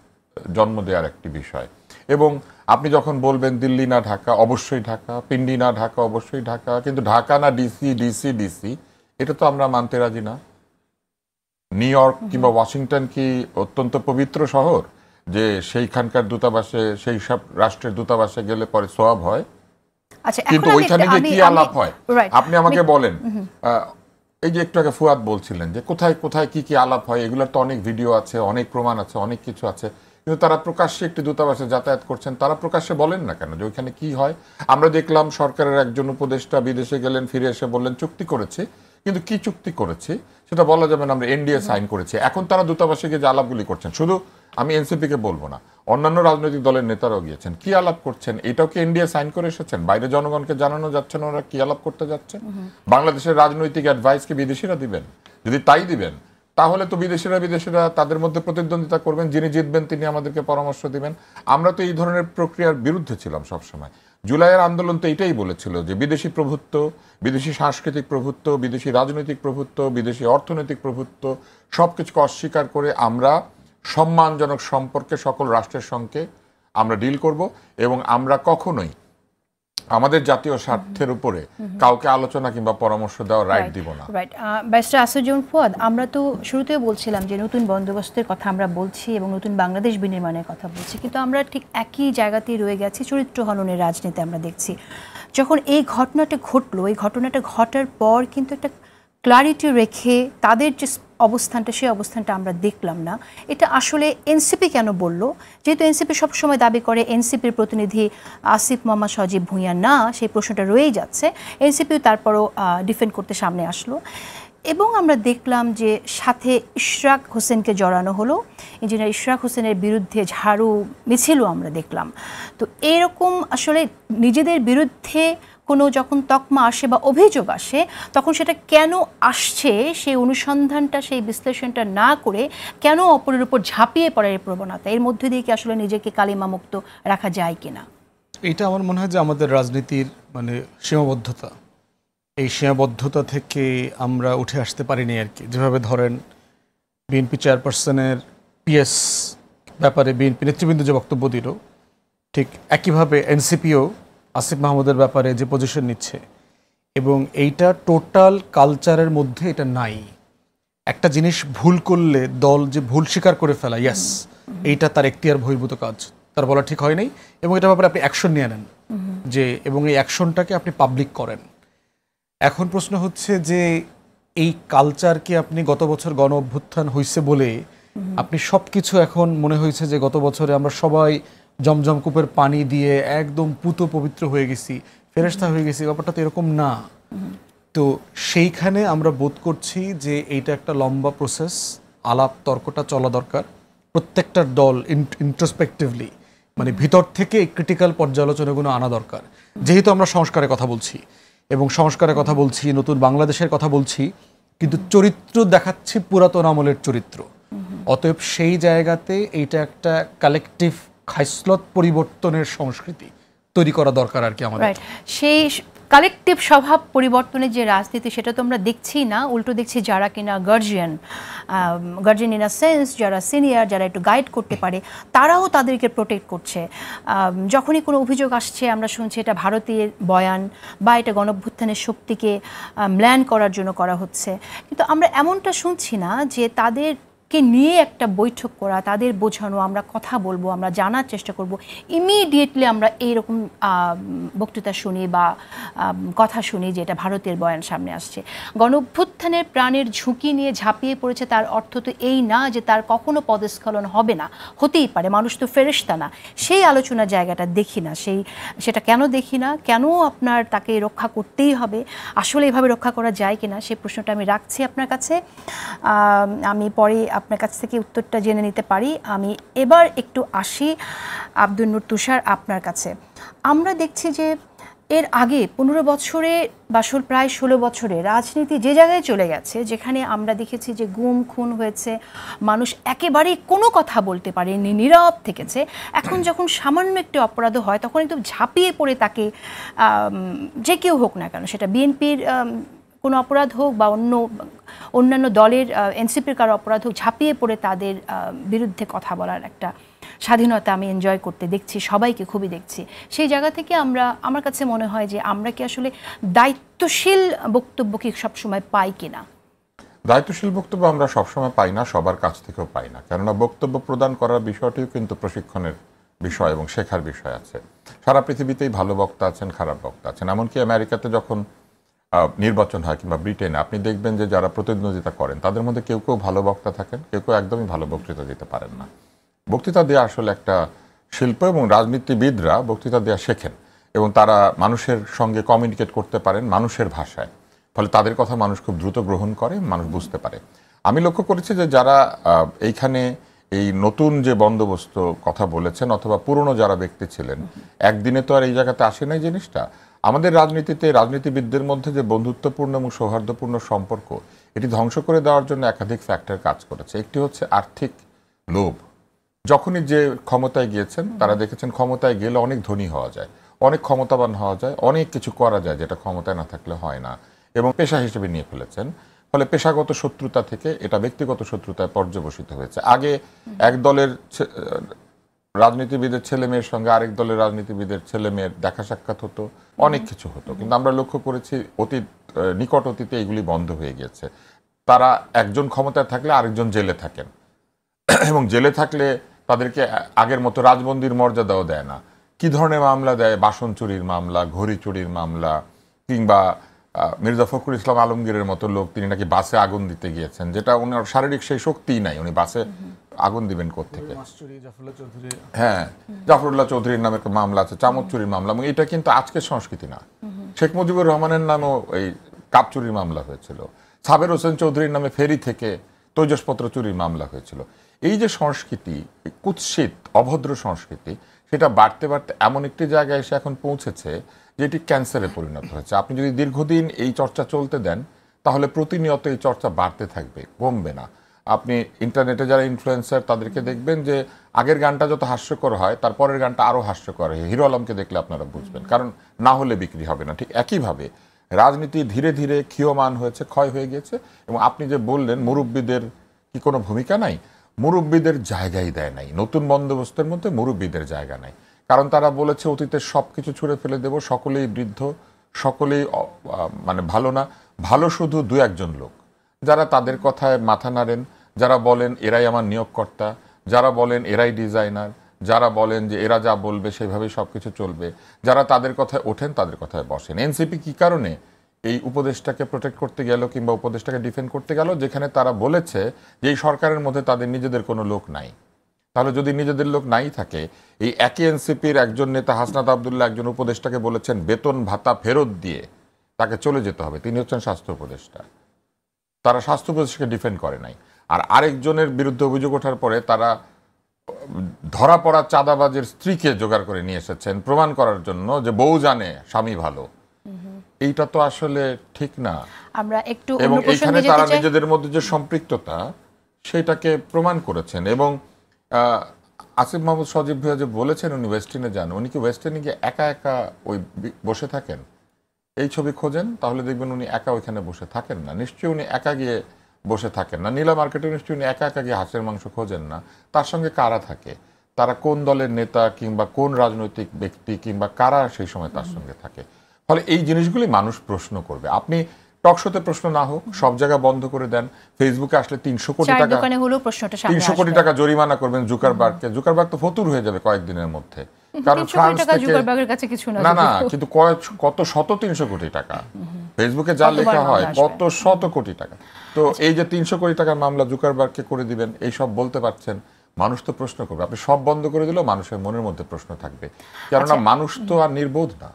জন্ম দেওয়ার একটি বিষয়। এবং আপনি যখন বলবেন দিল্লি না ঢাকা, অবশ্যই ঢাকা, পিন্ডি না ঢাকা, অবশ্যই ঢাকা, কিন্তু ঢাকা না ডিসি, ডিসি ডিসি, এটা তো আমরা মানতে রাজি না। নিউ ইয়র্ক কিংবা ওয়াশিংটন কি অত্যন্ত পবিত্র শহর যে সেইখানকার দূতাবাসে, সেই সব রাষ্ট্রের দূতাবাসে গেলে পরে সোয়াব হয়? আচ্ছা, কিন্তু ওইখানে যে কি আলাপ হয় আপনি আমাকে বলেন। এই যে একটু আগে ফুয়াদ বলছিলেন যে কোথায় কোথায় কি কি আলাপ হয়, এগুলোর তো অনেক ভিডিও আছে, অনেক প্রমাণ আছে, অনেক কিছু আছে, কিন্তু তারা প্রকাশ্যে একটি দূতাবাসে যাতায়াত করছেন, তারা প্রকাশ্যে বলেন না কেন যে ওইখানে কি হয়? আমরা দেখলাম সরকারের একজন উপদেষ্টা বিদেশে গেলেন, ফিরে এসে বললেন চুক্তি করেছে, কিন্তু কি চুক্তি করেছে সেটা বলা যাবে না, আমরা এনডিএ সাইন করেছি। এখন তারা দূতাবাসে গিয়ে যে আলাপগুলি করছেন, শুধু আমি এনসিপি কে বলবো না, অন্যান্য রাজনৈতিক দলের নেতারাও গিয়েছেন, কি আলাপ করছেন? এটাও কি এনডিএ সাইন করে এসেছেন? বাইরে জনগণকে জানানো যাচ্ছে না ওরা কি আলাপ করতে যাচ্ছেন? বাংলাদেশের রাজনৈতিক অ্যাডভাইস কি বিদেশিরা দিবেন? যদি তাই দিবেন তাহলে তো বিদেশিরা তাদের মধ্যে প্রতিদ্বন্দ্বিতা করবেন, যিনি জিতবেন তিনি আমাদেরকে পরামর্শ দিবেন। আমরা তো এই ধরনের প্রক্রিয়ার বিরুদ্ধে ছিলাম সবসময়। জুলাইয়ের আন্দোলন তো এটাই বলেছিল যে বিদেশি প্রভুত্ব, বিদেশি সাংস্কৃতিক প্রভুত্ব, বিদেশি রাজনৈতিক প্রভুত্ব, বিদেশি অর্থনৈতিক প্রভুত্ব সবকিছুকে অস্বীকার করে আমরা সম্মানজনক সম্পর্কে সকল রাষ্ট্রের সঙ্গে আমরা ডিল করব, এবং আমরা কখনোই আমাদের জাতীয় স্বার্থের উপরে কাউকে আলোচনা কিংবা পরামর্শ দেওয়ার রাইট দিব না। রাইট। ব্যারিস্টার আসিফুজ্জামান ফুয়াদ, আমরা তো শুরুতেও বলছিলাম যে নতুন বন্দোবস্তের কথা আমরা বলছি এবং নতুন বাংলাদেশ বিনির্মাণের কথা বলছি, কিন্তু আমরা ঠিক একই জায়গাতেই রয়ে গেছি, চরিত্র হননের রাজনীতি আমরা দেখছি। যখন এই ঘটনাটা ঘটলো, এই ঘটনাটা ঘটার পর কিন্তু একটা ক্লারিটি রেখে তাদের যে অবস্থানটা, সেই অবস্থানটা আমরা দেখলাম না। এটা আসলে এনসিপি কেন বললো? যেহেতু এনসিপি সবসময় দাবি করে এনসিপির প্রতিনিধি আসিফ মোহাম্মদ সজীব ভুঁইয়া না, সেই প্রশ্নটা রয়েই যাচ্ছে। এনসিপিও তারপরও ডিফেন্ড করতে সামনে আসলো, এবং আমরা দেখলাম যে সাথে ইশরাক হোসেনকে জড়ানো হলো। ইঞ্জিনিয়ার ইশরাক হোসেনের বিরুদ্ধে ঝাড়ু মিছিলও আমরা দেখলাম। তো এরকম আসলে নিজেদের বিরুদ্ধে কোনো যখন তকমা আসে বা অভিযোগ আসে, তখন সেটা কেন আসছে সেই অনুসন্ধানটা, সেই বিশ্লেষণটা না করে কেন অপরের উপর ঝাঁপিয়ে পড়ার প্রবণতা, এর মধ্যে দিয়ে কি আসলে নিজেকে কালিমামুক্ত রাখা যায় কিনা? এটা আমার মনে হয় যে আমাদের রাজনীতির মানে সীমাবদ্ধতা, এই সীমাবদ্ধতা থেকে আমরা উঠে আসতে পারিনি আর কি। যেভাবে ধরেন বিএনপি চেয়ারপারসনের পিএস ব্যাপারে বিএনপি নেতৃবৃন্দ যে বক্তব্য দিল, ঠিক একইভাবে এনসিপিও আসিফ মাহমুদের ব্যাপারে যে পজিশন নিচ্ছে, এবং এইটা টোটাল কালচারের মধ্যে এটা নাই। একটা জিনিস ভুল করলে দল যে ভুল স্বীকার করে ফেলা, ইয়াস, এইটা তার এখতিয়ার বহির্ভূত কাজ, তার বলা ঠিক হয় নাই, এবং এটার ব্যাপারে আপনি অ্যাকশন নিয়ে নেন যে, এবং এই অ্যাকশনটাকে আপনি পাবলিক করেন। এখন প্রশ্ন হচ্ছে যে এই কালচারকে আপনি গত বছর গণ অভ্যুত্থান হয়েছে বলে আপনি সব কিছু এখন মনে হয়েছে যে গত বছরে আমরা সবাই জমজম কূপের পানি দিয়ে একদম পুত পবিত্র হয়ে গেছি, ফেরেশতা হয়ে গেছি, ব্যাপারটা তো এরকম না। তো সেইখানে আমরা বোধ করছি যে এইটা একটা লম্বা প্রসেস, আলাপ তর্কটা চলা দরকার। প্রত্যেকটা দল ইন্ট্রোস্পেক্টিভলি মানে ভিতর থেকে ক্রিটিক্যাল পর্যালোচনাগুলো আনা দরকার। যেহেতু আমরা সংস্কারের কথা বলছি এবং সংস্কারের কথা বলছি, নতুন বাংলাদেশের কথা বলছি, কিন্তু চরিত্র দেখাচ্ছি পুরাতন আমলের চরিত্র। অতএব সেই জায়গাতে এইটা একটা কালেকটিভ খাইসলত পরিবর্তনের সংস্কৃতি তৈরি করা দরকার আর কি আমাদের। সেই কালেকটিভ স্বভাব পরিবর্তনের যে রাজনীতি, সেটা তো আমরা দেখছি না, উল্টো দেখছি যারা কিনা গার্জিয়ান ইন আ সেন্স, যারা সিনিয়র, যারা একটু গাইড করতে পারে, তারাও তাদেরকে প্রোটেক্ট করছে। যখনই কোনো অভিযোগ আসছে আমরা শুনছি এটা ভারতীয় বয়ান বা এটা গণঅভ্যুত্থানের শক্তিকে ম্লান করার জন্য করা হচ্ছে, কিন্তু আমরা এমনটা শুনছি না যে তাদেরকে নিয়ে একটা বৈঠক করা, তাদের বোঝানো, আমরা কথা বলবো, আমরা জানার চেষ্টা করব। ইমিডিয়েটলি আমরা এইরকম বক্তৃতা শুনি বা কথা শুনি যে এটা ভারতের বয়ান সামনে আসছে। গণঅভ্যুত্থানের প্রাণের ঝুঁকি নিয়ে ঝাঁপিয়ে পড়েছে, তার অর্থ তো এই না যে তার কখনো পদস্খলন হবে না, হতেই পারে, মানুষ তো ফেরেশতা না। সেই আলোচনার জায়গাটা দেখি না, সেটা কেন দেখি না, কেন আপনার তাকে রক্ষা করতেই হবে, আসলে এভাবে রক্ষা করা যায় কিনা, সেই প্রশ্নটা আমি রাখছি আপনার কাছে। আমি পরে আপনার কাছ থেকে উত্তরটা জেনে নিতে পারি। আমি এবার একটু আসি আব্দুল নূর তুষার আপনার কাছে। আমরা দেখছি যে এর আগে 15 বছরে বা প্রায় 16 বছরে রাজনীতি যে জায়গায় চলে গেছে, যেখানে আমরা দেখেছি যে গুম খুন হয়েছে, মানুষ একেবারেই কোনো কথা বলতে পারেনি, নীরব থেকেছে। এখন যখন সামান্য একটি অপরাধ হয় তখন একদম ঝাঁপিয়ে পড়ে তাকে, যে কেউ হোক না কেন, সেটা বিএনপির কোনো অপরাধ হোক বা অন্যান্য দলের এনসিপির কারো অপরাধ হোক, ঝাঁপিয়ে পড়ে তাদের বিরুদ্ধে কথা বলার একটা স্বাধীনতা আমি এনজয় করতে দেখছি, সবাইকে খুবই দেখছি। সেই জায়গা থেকে আমার কাছে মনে হয় যে আমরা কি আসলে দায়িত্বশীল বক্তব্য কি সবসময় পাই কিনা? দায়িত্বশীল বক্তব্য আমরা সবসময় পাই না, সবার কাছ থেকেও পাই না। কেননা বক্তব্য প্রদান করার বিষয়টিও কিন্তু প্রশিক্ষণের বিষয় এবং শেখার বিষয় আছে। সারা পৃথিবীতেই ভালো বক্তা আছেন, খারাপ বক্তা আছেন। এমনকি আমেরিকাতে যখন নির্বাচন হয় কিংবা ব্রিটেনে আপনি দেখবেন যে যারা প্রতিদ্বন্দ্বিতা করেন তাদের মধ্যে কেউ কেউ ভালো বক্তা থাকেন, কেউ কেউ একদমই ভালো বক্তৃতা দিতে পারেন না। বক্তৃতা দেওয়া আসলে একটা শিল্প এবং রাজনীতিবিদরা বক্তৃতা দেওয়া শেখেন এবং তারা মানুষের সঙ্গে কমিউনিকেট করতে পারেন মানুষের ভাষায়, ফলে তাদের কথা মানুষ খুব দ্রুত গ্রহণ করে, মানুষ বুঝতে পারে। আমি লক্ষ্য করেছি যে যারা এইখানে এই নতুন যে বন্দোবস্ত কথা বলেছেন অথবা পুরনো যারা ব্যক্তি ছিলেন, একদিনে তো আর এই জায়গাতে আসে নাই জিনিসটা। আমাদের রাজনীতিতে রাজনীতিবিদদের মধ্যে যে বন্ধুত্বপূর্ণ এবং সৌহার্দ্যপূর্ণ সম্পর্ক, এটি ধ্বংস করে দেওয়ার জন্য একাধিক ফ্যাক্টর কাজ করেছে। একটি হচ্ছে আর্থিক লোভ। যখনই যে ক্ষমতায় গিয়েছেন তারা দেখেছেন ক্ষমতায় গেলে অনেক ধনী হওয়া যায়, অনেক ক্ষমতাবান হওয়া যায়, অনেক কিছু করা যায় যেটা ক্ষমতায় না থাকলে হয় না, এবং পেশা হিসেবে নিয়ে ফেলেছেন। ফলে পেশাগত শত্রুতা থেকে এটা ব্যক্তিগত শত্রুতায় পর্যবসিত হয়েছে। আগে এক দলের রাজনীতিবিদের ছেলে মেয়ের সঙ্গে আরেক দলের রাজনীতিবিদের ছেলে মেয়ের দেখা সাক্ষাৎ হতো, অনেক কিছু হতো, কিন্তু আমরা লক্ষ্য করেছি নিকট অতীতে এগুলি বন্ধ হয়ে গিয়েছে। তারা একজন ক্ষমতায় থাকলে আরেকজন জেলে থাকেন এবং জেলে থাকলে তাদেরকে আগের মতো রাজবন্দির মর্যাদাও দেয় না। কি ধরনের মামলা দেয়? বাসন চুরির মামলা, ঘড়ি চুরির মামলা, কিংবা মির্জা ফখরুল ইসলাম আলমগীরের মতো লোক, তিনি নাকি বাসে আগুন দিতে গিয়েছেন, যেটা ওনার শারীরিক সেই শক্তিই নাই, উনি বাসে আগুন দিবেন কোত্থেকে? হ্যাঁ, জাফরুল্লাহ চৌধুরীর নামে একটা মামলা আছে, চামচ চুরির মামলা, এবং এটা কিন্তু আজকের সংস্কৃতি না। শেখ মুজিবুর রহমানের নামেও এই কাপ চুরির মামলা হয়েছিল, সাবের হোসেন চৌধুরীর নামে ফেরি থেকে তৈজসপত্র চুরির মামলা হয়েছিল। এই যে সংস্কৃতি, কুৎসিত অভদ্র সংস্কৃতি, সেটা বাড়তে বাড়তে এমন একটি জায়গায় এসে এখন পৌঁছেছে যেটি ক্যান্সারে পরিণত হয়েছে। আপনি যদি দীর্ঘদিন এই চর্চা চলতে দেন তাহলে প্রতিনিয়ত এই চর্চা বাড়তে থাকবে, কমবে না। আপনি ইন্টারনেটে যারা ইনফ্লুয়েন্সার তাদেরকে দেখবেন যে আগের গানটা যত হাস্যকর হয় তারপরের গানটা আরও হাস্যকর হয়। হিরো আলমকে দেখলে আপনারা বুঝবেন, কারণ না হলে বিক্রি হবে না। ঠিক একইভাবে রাজনীতি ধীরে ধীরে ক্ষীয়মান হয়েছে, ক্ষয় হয়ে গেছে। এবং আপনি যে বললেন মুরব্বীদের কি কোনো ভূমিকা নাই, মুরব্বীদের জায়গাই দেয় নাই। নতুন বন্দোবস্তের মধ্যে মুরব্বীদের জায়গা নাই, কারণ তারা বলেছে অতীতের সব কিছু ছুঁড়ে ফেলে দেব, সকলেই বৃদ্ধ, সকলেই মানে ভালো না, ভালো শুধু দু একজন লোক যারা তাদের কথায় মাথা নাড়েন, যারা বলেন এরাই আমার নিয়োগকর্তা, যারা বলেন এরাই ডিজাইনার, যারা বলেন যে এরা যা বলবে সেভাবেই সব কিছু চলবে, যারা তাদের কথায় ওঠেন, তাদের কথায় বসেন। এনসিপি কি কারণে এই উপদেশটাকে প্রোটেক্ট করতে গেল কিংবা উপদেশটাকে ডিফেন্ড করতে গেল? যেখানে তারা বলেছে যে এই সরকারের মধ্যে তাদের নিজেদের কোনো লোক নাই। তাহলে যদি নিজেদের লোক নাই থাকে, এই একই এনসিপির একজন নেতা হাসনাত আবদুল্লাহ একজন উপদেষ্টাকে বলেছেন বেতন ভাতা ফেরত দিয়ে তাকে চলে যেতে হবে, তিনি হচ্ছেন স্বাস্থ্য উপদেষ্টা। তারা স্বাস্থ্য উপদেষ্টাকে ডিফেন্ড করে নাই। আর আরেকজনের বিরুদ্ধে অভিযোগ ওঠার পরে তারা ধরা পড়া চাঁদাবাজের স্ত্রীকে জোগাড় করে নিয়ে এসেছেন প্রমাণ করার জন্য যে বউ জানে স্বামী ভালো। এইটা তো আসলে ঠিক না। আমরা একটু এবং এইখানে তারা নিজেদের মধ্যে যে সম্পৃক্ততা সেটাকে প্রমাণ করেছেন। এবং আসিফ মাহমুদ সজীব ভাইয়া যে বলেছেন উনি ওয়েস্টার্নে যান, উনি কি ওয়েস্টার্নে গিয়ে একা একা ওই বসে থাকেন? এই ছবি খোঁজেন তাহলে দেখবেন উনি একা ওইখানে বসে থাকেন না, নিশ্চয়ই উনি একা গিয়ে বসে থাকেন না। নীলা মার্কেটে নিশ্চয়ই উনি একা একা গিয়ে হাঁসের মাংস খোঁজেন না। তার সঙ্গে কারা থাকে, তারা কোন দলের নেতা কিংবা কোন রাজনৈতিক ব্যক্তি কিংবা কারা সেই সময় তার সঙ্গে থাকে। ফলে এই জিনিসগুলি মানুষ প্রশ্ন করবে। আপনি টকশোতে প্রশ্ন না হোক, সব জায়গা বন্ধ করে দেন। ফেসবুকে আসলে 300 কোটি টাকা 300 কোটি টাকা জরিমানা করবেন জুকারবার্গকে। জুকারবার্গ তো ফতুর হয়ে যাবে কয়েকদিনের মধ্যে, কারণ ফ্রান্স থেকে না না, কিন্তু কত শত 300 কোটি টাকা ফেসবুকে যা লেখা হয়, কত শত কোটি টাকা। তো এই যে 300 কোটি টাকার মামলা জুকারবার্গকে করে দিবেন, এই সব বলতে পারছেন, মানুষ তো প্রশ্ন করবে। আপনি সব বন্ধ করে দিলেও মানুষের মনের মধ্যে প্রশ্ন থাকবে, কেননা মানুষ তো আর নির্বোধ না।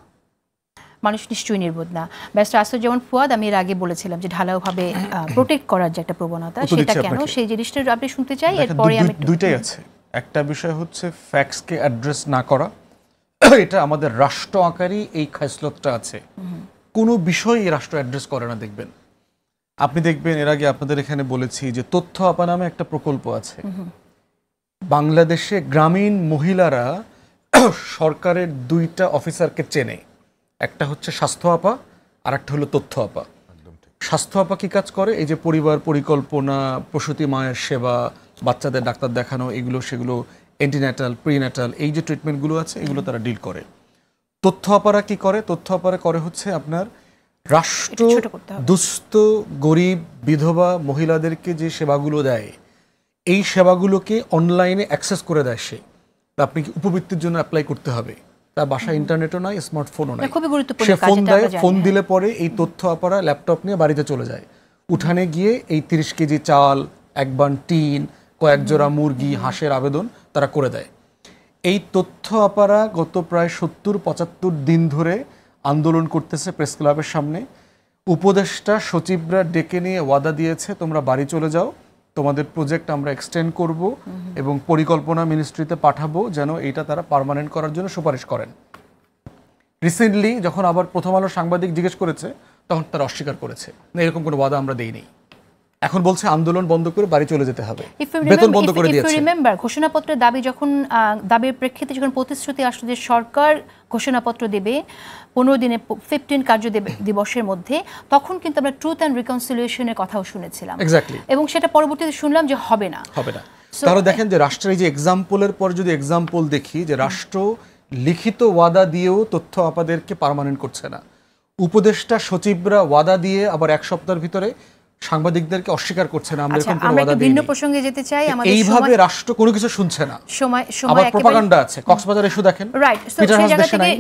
মানুষ নিশ্চয়ই নির্বোধ না। ব্যারিস্টার আসদুজ্জামান ফুয়াদ, আমি এর আগে বলেছিলাম যে ঢালাওভাবে প্রোটেক্ট করার যে একটা প্রবণতা, সেটা কেন, সেই জিনিসটা আপনি শুনতে চাই। এরপরে আমি দুইটাই আছে। একটা বিষয় হচ্ছে ফ্যাক্টসকে অ্যাড্রেস না করা, এটা আমাদের রাষ্ট্র আকারই এই খাসলতটা আছে। কোনো বিষয় রাষ্ট্র অ্যাড্রেস করে না। দেখবেন, আপনি দেখবেন এর আগে আপনাদের এখানে বলেছি যে তথ্য আপা নামে একটা প্রকল্প আছে। বাংলাদেশে গ্রামীণ মহিলারা সরকারের দুইটা অফিসারকে চেনে, একটা হচ্ছে স্বাস্থ্য আপা আর একটা হলো তথ্য আপা। স্বাস্থ্য আপা কি কাজ করে? এই যে পরিবার পরিকল্পনা, প্রসূতি মায়ের সেবা, বাচ্চাদের ডাক্তার দেখানো, এগুলো সেগুলো, অ্যান্টিন্যাটাল, প্রিন্যাটাল, এই যে ট্রিটমেন্টগুলো আছে এগুলো তারা ডিল করে। তথ্য আপারা কি করে? তথ্য আপারা করে হচ্ছে আপনার রাষ্ট্র ছোট করতে হবে। দুস্থ গরিব বিধবা মহিলাদেরকে যে সেবাগুলো দেয়, এই সেবাগুলোকে অনলাইনে অ্যাক্সেস করে দেয় সে। তা আপনি কি উপবৃত্তির জন্য অ্যাপ্লাই করতে হবে, তার বাসায় ইন্টারনেটও নাই, স্মার্টফোনও নাই, খুবই গুরুত্বপূর্ণ সে কাজ, ফোন এটা দেয়, আমরা জানি, ফোন হ্যাঁ। দিলে পরে এই তথ্য আপারা ল্যাপটপ নিয়ে বাড়িতে চলে যায়, উঠানে গিয়ে এই 30 কেজি চাল, এক বান টিন, কয়েক জোড়া মুরগি, হাঁসের আবেদন তারা করে দেয়। এই তথ্য আপারা গত প্রায় 70-75 দিন ধরে আন্দোলন করতেছে প্রেস ক্লাবের সামনে। উপদেষ্টা সচিবরা ডেকে নিয়ে ওয়াদা দিয়েছে, তোমরা বাড়ি চলে যাও, তোমাদের প্রজেক্ট আমরা এক্সটেন্ড করব এবং পরিকল্পনা মিনিস্ট্রিতে পাঠাবো যেন এইটা তারা পার্মানেন্ট করার জন্য সুপারিশ করেন। রিসেন্টলি যখন আবার প্রথম আলো সাংবাদিক জিজ্ঞেস করেছে, তখন তারা অস্বীকার করেছে, না এরকম কোনো ওয়াদা আমরা দেইনি। এখন বলছে আন্দোলন বন্ধ করে বাড়ি চলে যেতে হবে, বেতন বন্ধ করে দিয়েছে। রিমেম্বার ঘোষণাপত্রের দাবি যখন দাবির প্রেক্ষিতে যখন প্রতিশ্রুতি আসলো যে সরকার ঘোষণাপত্র দেবে 15 দিনে 15 কার্য দিবসের মধ্যে, তখন কিন্তু আমরা ট্রুথ অ্যান্ড রিকনসিলিয়েশনের কথাও শুনেছিলাম, এক্স্যাক্টলি, এবং সেটা পরবর্তীতে শুনলাম যে হবে না। তাহলে দেখেন যে রাষ্ট্রের এই যে এক্সাম্পলের পর যদি এক্সাম্পল দেখি যে রাষ্ট্র লিখিত ওয়াদা দিয়েও তথ্য আপাদেরকে পার্মানেন্ট করছে না, উপদেষ্টা সচিবরা ওয়াদা দিয়ে আবার এক সপ্তাহের ভিতরে সাংবাদিকদেরকে অস্বীকার করছে না আমরা এরকম কোনো আমরা ওয়াদা একটু ভিন্ন দিইনি। প্রসঙ্গে যেতে চাই। আমাদের এইভাবে রাষ্ট্র কোনো কিছু শুনছে না, সময় আবার একেবারে প্রপাগান্ডা আছে। কক্সবাজার ইস্যু দেখেন, রাইট, পিটার সেই হাউস জায়গা দেশে থেকে নাই।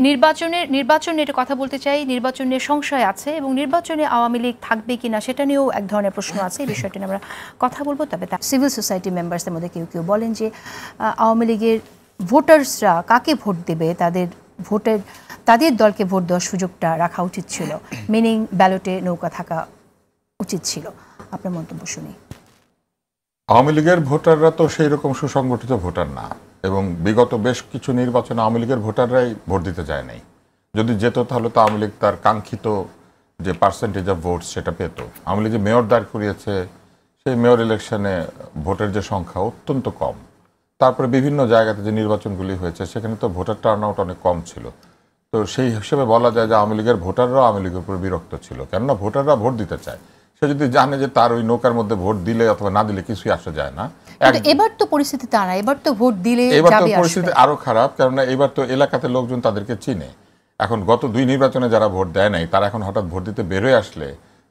নির্বাচন নিয়ে একটা কথা বলতে চাই। নির্বাচন নিয়ে সংশয় আছে এবং নির্বাচনে আওয়ামী লীগ থাকবে কিনা সেটা নিয়েও এক ধরনের প্রশ্ন আছে। এই বিষয়টি নিয়ে আমরা কথা বলবো। তবে সিভিল সোসাইটি মেম্বার্সদের মধ্যে কেউ কেউ বলেন যে আওয়ামী লীগের ভোটার্সরা কাকে ভোট দেবে, তাদের দলকে ভোট দেওয়ার সুযোগটা রাখা উচিত ছিল, মিনিং ব্যালটে নৌকা থাকা উচিত ছিল। আপনার মন্তব্য শুনি। আওয়ামী লীগের ভোটাররা তো সেই রকম সুসংগঠিত ভোটার না, এবং বিগত বেশ কিছু নির্বাচনে আওয়ামী লীগের ভোটাররাই ভোট দিতে যায় নাই। যদি যেত তাহলে তো আওয়ামী লীগ তার কাঙ্ক্ষিত যে পার্সেন্টেজ অফ ভোট সেটা পেত। আওয়ামী লীগ যে মেয়র দাঁড় করিয়েছে, সেই মেয়র ইলেকশনে ভোটের যে সংখ্যা অত্যন্ত কম। তারপরে বিভিন্ন জায়গাতে যে নির্বাচনগুলি হয়েছে সেখানে তো ভোটার টার্ন আউট অনেক কম ছিল। তো সেই হিসেবে বলা যায় যে আওয়ামী লীগের ভোটাররাও আওয়ামী লীগের উপর বিরক্ত ছিল, কেননা ভোটাররা ভোট দিতে চায়। সে যদি জানে যে তার ওই নৌকার মধ্যে ভোট দিলে অথবা না দিলে কিছুই আসা যায় না। এবার তো পরিস্থিতি তা না, এবার তো ভোট দিলে এবার তো পরিস্থিতি আরো খারাপ, কেননা এবার তো এলাকাতে লোকজন তাদেরকে চিনে। এখন গত 2 নির্বাচনে যারা ভোট দেয় নাই তারা এখন হঠাৎ ভোট দিতে বেরোয় আসলে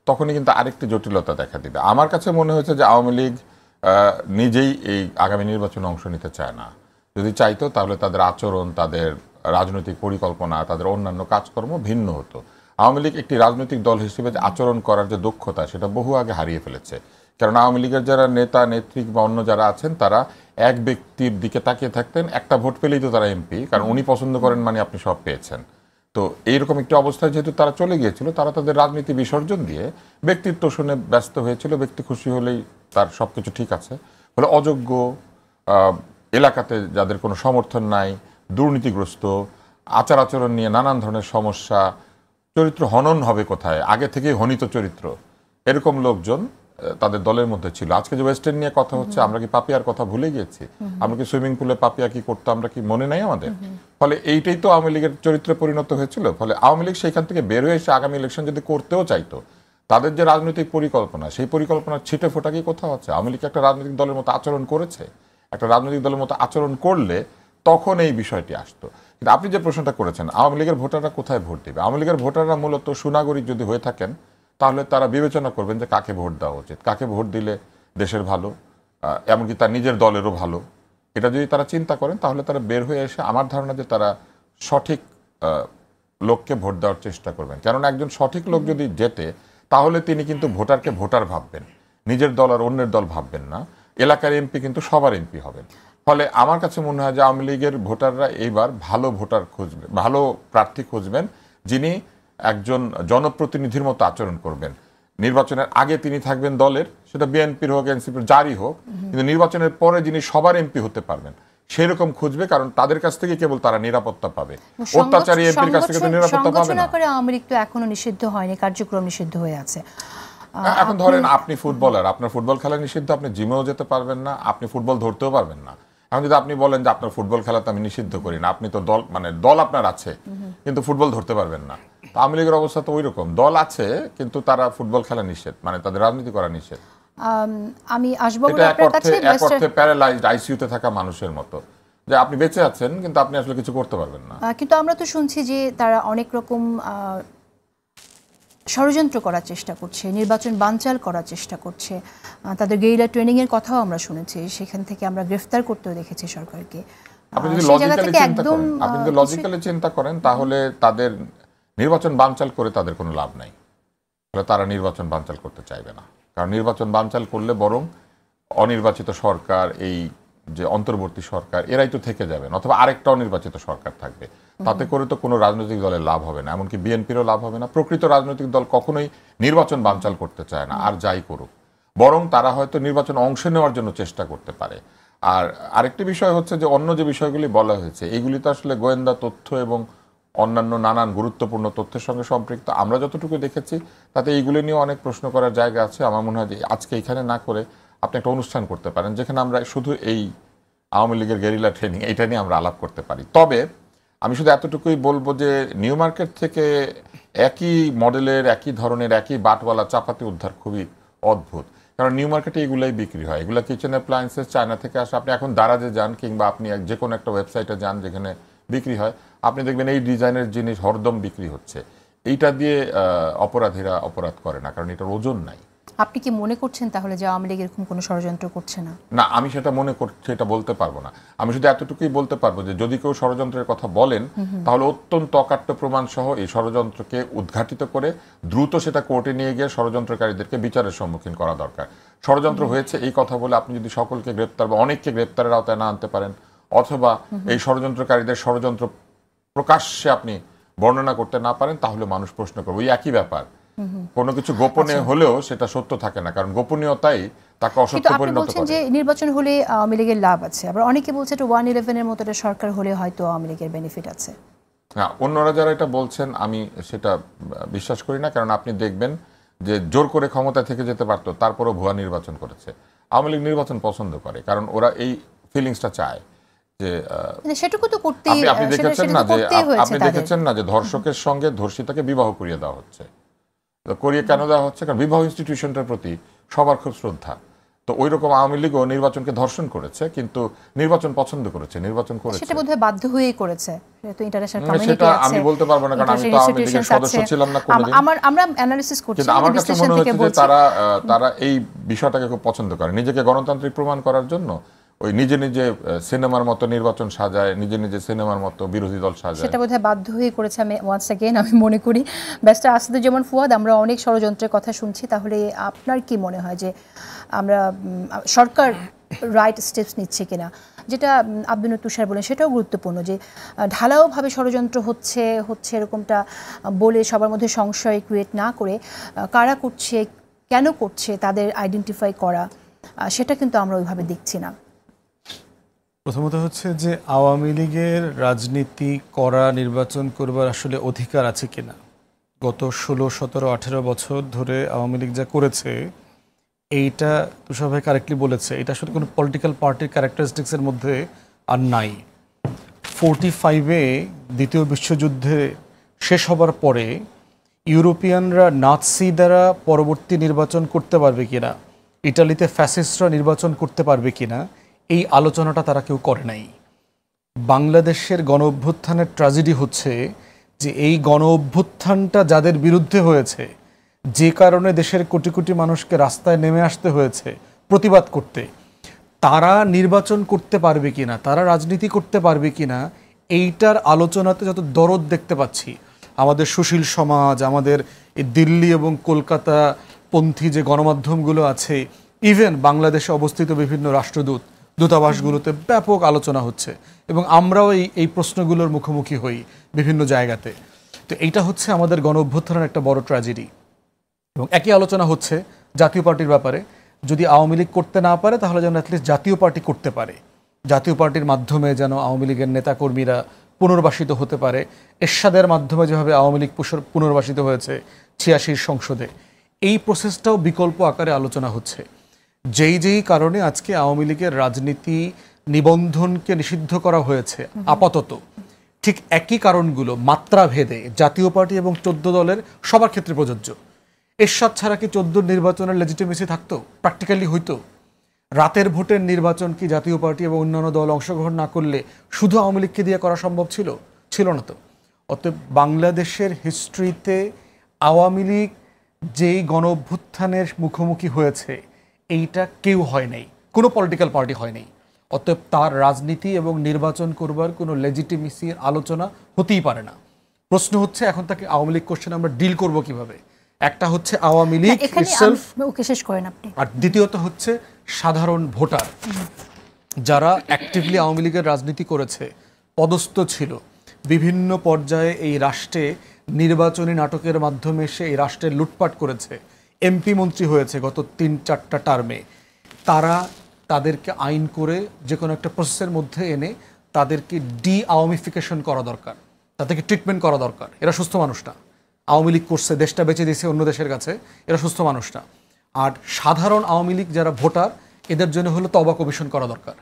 তখনই কিন্তু আরেকটি জটিলতা দেখা দিবে। আমার কাছে মনে হয়েছে যে আওয়ামী লীগ নিজেই এই আগামী নির্বাচনে অংশ নিতে চায় না। যদি চাইতো তাহলে তাদের আচরণ, তাদের রাজনৈতিক পরিকল্পনা, তাদের অন্যান্য কাজকর্ম ভিন্ন হতো। আওয়ামী লীগ একটি রাজনৈতিক দল হিসেবে যে আচরণ করার যে দক্ষতা সেটা বহু আগে হারিয়ে ফেলেছে। কারণ আওয়ামী লীগের যারা নেতা নেত্রী বা অন্য যারা আছেন তারা এক ব্যক্তির দিকে তাকিয়ে থাকতেন, একটা ভোট পেলেই তো তারা এমপি, কারণ উনি পছন্দ করেন মানে আপনি সব পেয়েছেন। তো এইরকম একটি অবস্থায় যেহেতু তারা চলে গিয়েছিল, তারা তাদের রাজনীতি বিসর্জন দিয়ে ব্যক্তিত্ব শুনে ব্যস্ত হয়েছিল। ব্যক্তি খুশি হলেই তার সব কিছু ঠিক আছে। ফলে অযোগ্য, এলাকাতে যাদের কোনো সমর্থন নাই, দুর্নীতিগ্রস্ত, আচার আচরণ নিয়ে নানান ধরনের সমস্যা, চরিত্র হনন হবে কোথায়, আগে থেকেই হনিত চরিত্র, এরকম লোকজন তাদের দলের মধ্যে ছিল। আজকে যে ওয়েস্টার্ন নিয়ে কথা হচ্ছে, আমরা কি পাপিয়ার কথা ভুলে গিয়েছি? আমরা কি সুইমিং পুলে পাপিয়া কি করতো আমরা কি মনে নাই আমাদের? ফলে এইটাই তো আওয়ামী লীগের চরিত্রে পরিণত হয়েছিল। ফলে আওয়ামী লীগ সেইখান থেকে বের হয়ে এসে আগামী ইলেকশন যদি করতেও চাইতো, তাদের যে রাজনৈতিক পরিকল্পনা, সেই পরিকল্পনার ছিটে ফোটা কি কোথাও আছে? আওয়ামী লীগ একটা রাজনৈতিক দলের মতো আচরণ করেছে। একটা রাজনৈতিক দলের মতো আচরণ করলে তখন এই বিষয়টি আসতো। কিন্তু আপনি যে প্রশ্নটা করেছেন, আওয়ামী লীগের ভোটাররা কোথায় ভোট দেবে? আওয়ামী লীগের ভোটাররা মূলত সুনাগরিক যদি হয়ে থাকেন তাহলে তারা বিবেচনা করবেন যে কাকে ভোট দেওয়া উচিত, কাকে ভোট দিলে দেশের ভালো, এমনকি তার নিজের দলেরও ভালো। এটা যদি তারা চিন্তা করেন তাহলে তারা বের হয়ে এসে আমার ধারণা যে তারা সঠিক লোককে ভোট দেওয়ার চেষ্টা করবেন। কেননা একজন সঠিক লোক যদি জেতে তাহলে তিনি কিন্তু ভোটারকে ভোটার ভাববেন, নিজের দল আর অন্যের দল ভাববেন না। এলাকার এমপি কিন্তু সবার এমপি হবেন। ফলে আমার কাছে মনে হয় যে আওয়ামী লীগের ভোটাররা এইবার ভালো ভোটার খুঁজবেন, ভালো প্রার্থী খুঁজবেন, যিনি একজন জনপ্রতিনিধির মতো আচরণ করবেন। নির্বাচনের আগে তিনি থাকবেন দলের, সেটা বিএনপির হোক, এনসিপির, যারই হোক, কিন্তু নির্বাচনের পরে যিনি সবার এমপি হতে পারবেন সেরকম খুঁজবে। কারণ তাদের কাছ থেকে কেবল তারা নিরাপত্তা পাবে, অত্যাচারী এমপির কাছ থেকে তো নিরাপত্তা পাবে না। আওয়ামী লীগ তো এখনো নিষিদ্ধ হয়নি, কার্যক্রম নিষিদ্ধ হয়ে আছে। এখন ধরেন আপনি ফুটবলার, আপনার ফুটবল খেলা নিষিদ্ধ, আপনি জিমেও যেতে পারবেন না, আপনি ফুটবল ধরতেও পারবেন না। এখন যদি আপনি বলেন যে আপনার ফুটবল খেলা তো আমি নিষিদ্ধ করি না, আপনি তো দল, মানে দল আপনার আছে কিন্তু ফুটবল ধরতে পারবেন না, আওয়ামী লীগের অবস্থা তো ওই রকম, দল আছে কিন্তু তারা ফুটবল খেলা নিষেধ, মানে তাদের রাজনীতি করা নিষেধ। আমি আসবো এটা এক অর্থে প্যারালাইজড আইসিইউতে থাকা মানুষের মতো, যে আপনি বেঁচে আছেন কিন্তু আপনি আসলে কিছু করতে পারবেন না। কিন্তু আমরা তো শুনছি যে তারা অনেক রকম ষড়যন্ত্র করার চেষ্টা করছে, নির্বাচন বানচাল করার চেষ্টা করছে, তাদের গেরিলা ট্রেনিং এর কথাও আমরা শুনেছি, সেখান থেকে আমরা গ্রেফতার করতেও দেখেছি সরকারকে। আপনি যদি লজিক্যালি চিন্তা করেন তাহলে তাদের নির্বাচন বানচাল করে তাদের কোনো লাভ নাই। তারা নির্বাচন বানচাল করতে চাইবে না, কারণ নির্বাচন বানচাল করলে বরং অনির্বাচিত সরকার, এই যে অন্তর্বর্তী সরকার, এরাই তো থেকে যাবেন, অথবা আরেকটা অনির্বাচিত সরকার থাকবে। তাতে করে তো কোনো রাজনৈতিক দলের লাভ হবে না, এমনকি বিএনপিরও লাভ হবে না। প্রকৃত রাজনৈতিক দল কখনোই নির্বাচন বানচাল করতে চায় না, আর যাই করুক, বরং তারা হয়তো নির্বাচন অংশ নেওয়ার জন্য চেষ্টা করতে পারে। আর আরেকটি বিষয় হচ্ছে যে অন্য যে বিষয়গুলি বলা হয়েছে, এগুলি তো আসলে গোয়েন্দা তথ্য এবং অন্যান্য নানান গুরুত্বপূর্ণ তথ্যের সঙ্গে সম্পৃক্ত। আমরা যতটুকু দেখেছি তাতে এইগুলি নিয়ে অনেক প্রশ্ন করার জায়গা আছে। আমার মনে হয় যে আজকে এখানে না করে আপনি একটা অনুষ্ঠান করতে পারেন, যেখানে আমরা শুধু এই আওয়ামী লীগের গেরিলা ট্রেনিং এইটা নিয়ে আমরা আলাপ করতে পারি। তবে আমি শুধু এতটুকুই বলবো যে নিউ মার্কেট থেকে একই মডেলের, একই ধরনের, একই বাটওয়ালা চাপাতি উদ্ধার খুবই অদ্ভুত। কারণ নিউ মার্কেটে এগুলাই বিক্রি হয়, এগুলো কিচেন অ্যাপ্লায়েন্সেস চায়না থেকে আসে। আপনি এখন দারাজে যান কিংবা আপনি যে কোনো একটা ওয়েবসাইটে যান যেখানে বিক্রি হয়, আপনি দেখবেন এই ডিজাইনের জিনিস হরদম বিক্রি হচ্ছে। এইটা দিয়ে অপরাধীরা অপরাধ করে না, কারণ এটার ওজন নাই। আপনি কি মনে করছেন তাহলে যে আওয়ামী লীগ এরকম কোনো ষড়যন্ত্র করছে না? না, আমি সেটা মনে করছি, এটা বলতে পারবো না। আমি শুধু এতটুকুই বলতে পারবো যে যদি কেউ ষড়যন্ত্রের কথা বলেন তাহলে অত্যন্ত অকাট্য প্রমাণ সহ এই ষড়যন্ত্রকে উদ্ঘাটিত করে দ্রুত সেটা কোর্টে নিয়ে গিয়ে ষড়যন্ত্রকারীদেরকে বিচারের সম্মুখীন করা দরকার। ষড়যন্ত্র হয়েছে এই কথা বলে আপনি যদি সকলকে গ্রেপ্তার বা অনেককে গ্রেপ্তারের আওতায় না আনতে পারেন, অথবা এই ষড়যন্ত্রকারীদের ষড়যন্ত্র প্রকাশ্যে আপনি বর্ণনা করতে না পারেন, তাহলে মানুষ প্রশ্ন করবে। ওই একই ব্যাপার, কোনো কিছু গোপনে হলেও সেটা সত্য থাকে না, কারণ গোপনীয়তাই তাকে অসত্য পরিণত করে। যে নির্বাচন হলে আওয়ামী লীগের লাভ আছে, আবার অনেকে বলছে এটা 111 এর মতো একটা সরকার হলে হয়তো আওয়ামী লীগের বেনিফিট আছে। হ্যাঁ, অন্যরা যারা এটা বলছেন আমি সেটা বিশ্বাস করি না, কারণ আপনি দেখবেন যে জোর করে ক্ষমতা থেকে যেতে পারতো, তারপরও ভুয়া নির্বাচন করেছে। আওয়ামী লীগ নির্বাচন পছন্দ করে, কারণ ওরা এই ফিলিংসটা চায় যে সেটুকু তো করতেই। আপনি দেখেছেন না যে ধর্ষকের সঙ্গে ধর্ষিতাকে বিবাহ করিয়ে দেওয়া হচ্ছে। করিয়ে কেন দেওয়া হচ্ছে? কারণ বিবাহ ইনস্টিটিউশনটার প্রতি সবার খুব শ্রদ্ধা। তো ওই রকম আওয়ামী লীগও নির্বাচনকে ধর্ষণ করেছে, কিন্তু নির্বাচন পছন্দ করেছে, নির্বাচন করেছে। সেটা বোধহয় বাধ্য হয়েই করেছে, তো ইন্টারন্যাশনাল কমিউনিটি সেটা আছে। আমি বলতে পারবো না, কারণ আমি তো আওয়ামী লীগের সদস্য ছিলাম না কোনোদিন। আমরা অ্যানালিসিস করছি, কিন্তু আমার কাছে মনে হচ্ছে যে তারা এই বিষয়টাকে খুব পছন্দ করে, নিজেকে গণতান্ত্রিক প্রমাণ করার জন্য ওই নিজে নিজে সিনেমার মতো নির্বাচন সাজায়, নিজে নিজে সিনেমার মতো বিরোধী দল সাজায়। সেটা বোধহয় বাধ্য হয়ে করেছে। আমি ওয়ান্স অ্যাগেন আমি মনে করি ব্যারিস্টার আসাদুজ্জামান ফুয়াদ, আমরা অনেক ষড়যন্ত্রের কথা শুনছি, তাহলে আপনার কি মনে হয় যে আমরা সরকার রাইট স্টেপস নিচ্ছে কিনা? যেটা আব্দুল তুষার বলেন সেটাও গুরুত্বপূর্ণ, যে ঢালাওভাবে ষড়যন্ত্র হচ্ছে এরকমটা বলে সবার মধ্যে সংশয় ক্রিয়েট না করে কারা করছে, কেন করছে, তাদের আইডেন্টিফাই করা, সেটা কিন্তু আমরা ওইভাবে দেখছি না। প্রথমত হচ্ছে যে আওয়ামী লীগের রাজনীতি করা, নির্বাচন করবার আসলে অধিকার আছে কিনা। গত 16, 17, 18 বছর ধরে আওয়ামী লীগ যা করেছে, এইটা তুষার ভাই কারেক্টলি বলেছে, এটা আসলে কোনো পলিটিক্যাল পার্টির ক্যারেক্টারিস্টিক্সের মধ্যে আর নাই। 45-এ দ্বিতীয় বিশ্বযুদ্ধে শেষ হবার পরে ইউরোপিয়ানরা নাৎসি দ্বারা পরবর্তী নির্বাচন করতে পারবে কিনা, ইটালিতে ফ্যাসিস্টরা নির্বাচন করতে পারবে কিনা, এই আলোচনাটা তারা কেউ করে নাই। বাংলাদেশের গণ অভ্যুত্থানের ট্র্যাজেডি হচ্ছে যে এই গণ অভ্যুত্থানটা যাদের বিরুদ্ধে হয়েছে, যে কারণে দেশের কোটি কোটি মানুষকে রাস্তায় নেমে আসতে হয়েছে প্রতিবাদ করতে, তারা নির্বাচন করতে পারবে কিনা, তারা রাজনীতি করতে পারবে কিনা, এইটার আলোচনাতে যত দরদ দেখতে পাচ্ছি। আমাদের সুশীল সমাজ, আমাদের এই দিল্লি এবং কলকাতা পন্থী যে গণমাধ্যমগুলো আছে, ইভেন বাংলাদেশে অবস্থিত বিভিন্ন দূতাবাসগুলোতে ব্যাপক আলোচনা হচ্ছে, এবং আমরাও এই প্রশ্নগুলোর মুখোমুখি হই বিভিন্ন জায়গাতে। তো এইটা হচ্ছে আমাদের গণ অভ্যুত্থানের একটা বড় ট্র্যাজেডি। এবং একই আলোচনা হচ্ছে জাতীয় পার্টির ব্যাপারে, যদি আওয়ামী লীগ করতে না পারে তাহলে যেন অ্যাটলিস্ট জাতীয় পার্টি করতে পারে, জাতীয় পার্টির মাধ্যমে যেন আওয়ামী লীগের নেতাকর্মীরা পুনর্বাসিত হতে পারে। এরশাদের মাধ্যমে যেভাবে আওয়ামী লীগ পুনর্বাসিত হয়েছে 86 সংসদে, এই প্রসেসটাও বিকল্প আকারে আলোচনা হচ্ছে। যেই কারণে আজকে আওয়ামী লীগের রাজনীতি নিবন্ধনকে নিষিদ্ধ করা হয়েছে আপাতত, ঠিক একই কারণগুলো মাত্রা ভেদে জাতীয় পার্টি এবং 14 দলের সবার ক্ষেত্রে প্রযোজ্য। এরশাদ ছাড়া কি 14 নির্বাচনের লেজিটিমেসি থাকতো? প্র্যাকটিক্যালি হইতো? রাতের ভোটের নির্বাচন কি জাতীয় পার্টি এবং অন্যান্য দল অংশগ্রহণ না করলে শুধু আওয়ামী লীগকে দিয়ে করা সম্ভব ছিল? ছিল না তো। অতএব বাংলাদেশের হিস্ট্রিতে আওয়ামী লীগ যেই গণ অভ্যুত্থানের মুখোমুখি হয়েছে এইটা কেউ হয় নাই, কোনো পলিটিক্যাল পার্টি হয় নাই। অতএব তার রাজনীতি এবং নির্বাচন করবার কোনো লেজিটিমেসির আলোচনা হতেই পারে না। প্রশ্ন হচ্ছে এখন তাকে আওয়ামী লীগ কোশ্চেন আমরা ডিল করব কিভাবে? একটা হচ্ছে আওয়ামী লীগ ইটসেলফ, ওকে শেষ করেন আপনি। আর দ্বিতীয়ত হচ্ছে সাধারণ ভোটার যারা অ্যাক্টিভলি আওয়ামী লীগের রাজনীতি করেছে, পদস্থ ছিল, বিভিন্ন পর্যায়ে এই রাষ্ট্রে নির্বাচনী নাটকের মাধ্যমে সে এই রাষ্ট্রের লুটপাট করেছে, এমপি মন্ত্রী হয়েছে গত 3-4টা টার্মে। তারা তাদেরকে আইন করে যে কোনো একটা প্রসেসের মধ্যে এনে তাদেরকে আওয়ামিফিকেশন করা দরকার, তাদেরকে ট্রিটমেন্ট করা দরকার। এরা সুস্থ মানুষ না। আওয়ামী লীগ করছে, দেশটা বেঁচে দিয়েছে অন্য দেশের কাছে, এরা সুস্থ মানুষ না। আর সাধারণ আওয়ামী লীগ যারা ভোটার, এদের জন্য হলো তওবা কমিশন করা দরকার।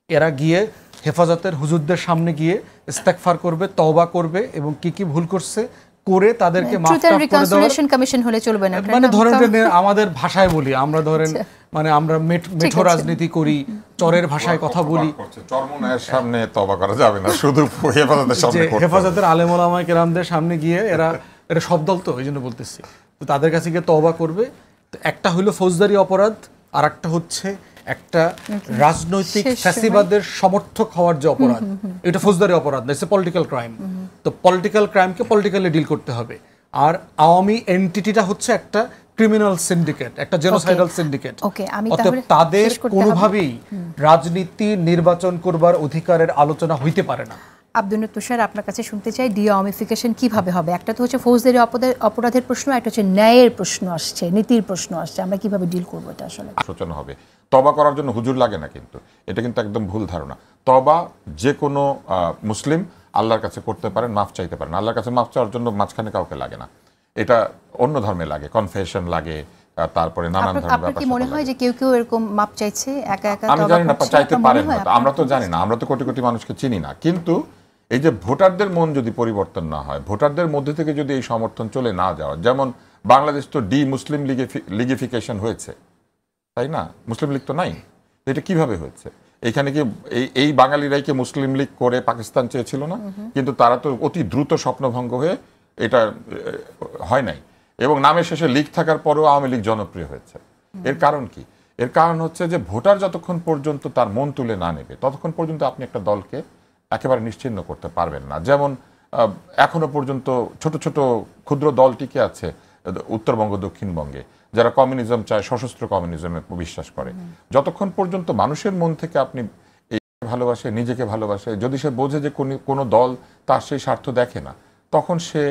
এরা গিয়ে হেফাজতের হুজুরদের সামনে গিয়ে ইস্তেগফার করবে, তওবা করবে এবং কি কি ভুল করছে করে তাদেরকে মাফ করে দেওয়া। কমিশন হলে চলবে না, মানে ধরেন আমাদের ভাষায় বলি আমরা, ধরেন মানে আমরা মেঠো রাজনীতি করি, চরের ভাষায় কথা বলি। চরমোনায়ের সামনে তওবা করা যাবে না, শুধু হেফাজতের সামনে করতে হবে। হেফাজতের আলেম ওলামায়ে কেরামদের সামনে গিয়ে এটা সব দল তো, এই জন্য বলতেছি, তো তাদের কাছে গিয়ে তওবা করবে। তো একটা হলো ফৌজদারি অপরাধ, আর একটা হচ্ছে একটা রাজনৈতিক ফ্যাসিবাদের সমর্থক হওয়ার যে অপরাধ, এটা ফৌজদারি অপরাধ, ইটস এ পলিটিক্যাল ক্রাইম। তো পলিটিক্যাল ক্রাইমকে পলিটিক্যালি ডিল করতে হবে। আর আওয়ামী এন্টিটিটা হচ্ছে একটা ক্রিমিনাল সিন্ডিকেট, একটা জেনোসাইডাল সিন্ডিকেট। অতএব তাদের কোনোভাবেই রাজনীতি নির্বাচন করবার অধিকারের আলোচনা হইতে পারে না। আব্দুল তুষার, আপনার কাছে শুনতে চাই ডিআওয়ামিফিকেশন কিভাবে হবে? একটা তো হচ্ছে ফৌজদারি অপরাধের প্রশ্ন, একটা হচ্ছে ন্যায়ের প্রশ্ন আসছে, নীতির প্রশ্ন আসছে, আমরা কিভাবে ডিল করবো এটা আসলে আলোচনা হবে। তওবা করার জন্য হুজুর লাগে না, কিন্তু এটা কিন্তু একদম ভুল ধারণা। তওবা যে কোনো মুসলিম আল্লাহর কাছে করতে পারেন, মাফ চাইতে পারেন। আল্লাহর কাছে মাফ চাওয়ার জন্য মাঝখানে কাউকে লাগে না, এটা অন্য ধর্মে লাগে, কনফেশন লাগে, তারপরে নানান ধরনের ব্যাপার। কি মনে হয় যে কেউ কেউ এরকম মাপ চাইছে একা একা? আমি জানি না, চাইতে পারেন না, আমরা তো জানি না, আমরা তো কোটি কোটি মানুষকে চিনি না। কিন্তু এই যে ভোটারদের মন যদি পরিবর্তন না হয়, ভোটারদের মধ্যে থেকে যদি এই সমর্থন চলে না যাওয়া, যেমন বাংলাদেশ তো মুসলিম লিগিফিকেশন হয়েছে, তাই না? মুসলিম লীগ তো নাই, এটা কিভাবে হয়েছে? এখানে কি এই বাঙালিরাই কি মুসলিম লীগ করে পাকিস্তান চেয়েছিল না? কিন্তু তারা তো অতি দ্রুত স্বপ্নভঙ্গ হয়ে এটা হয় নাই, এবং নামের শেষে লীগ থাকার পরেও আওয়ামী লীগ জনপ্রিয় হয়েছে। এর কারণ কি? এর কারণ হচ্ছে যে ভোটার যতক্ষণ পর্যন্ত তার মন তুলে না নেবে, ততক্ষণ পর্যন্ত আপনি একটা দলকে একেবারে নিশ্চিহ্ন করতে পারবেন না। যেমন এখনো পর্যন্ত ছোট ছোট ক্ষুদ্র দল টিকে আছে উত্তরবঙ্গ, দক্ষিণবঙ্গে, যারা কমিউনিজম চায়, সশস্ত্র কমিউনিজমে বিশ্বাস করে। যতক্ষণ পর্যন্ত মানুষের মন থেকে আপনি এই ভালোবাসে, নিজেকে ভালোবাসে, যদি সে বোঝে যে কোনো দল তার সেই স্বার্থ দেখে না, তখন সে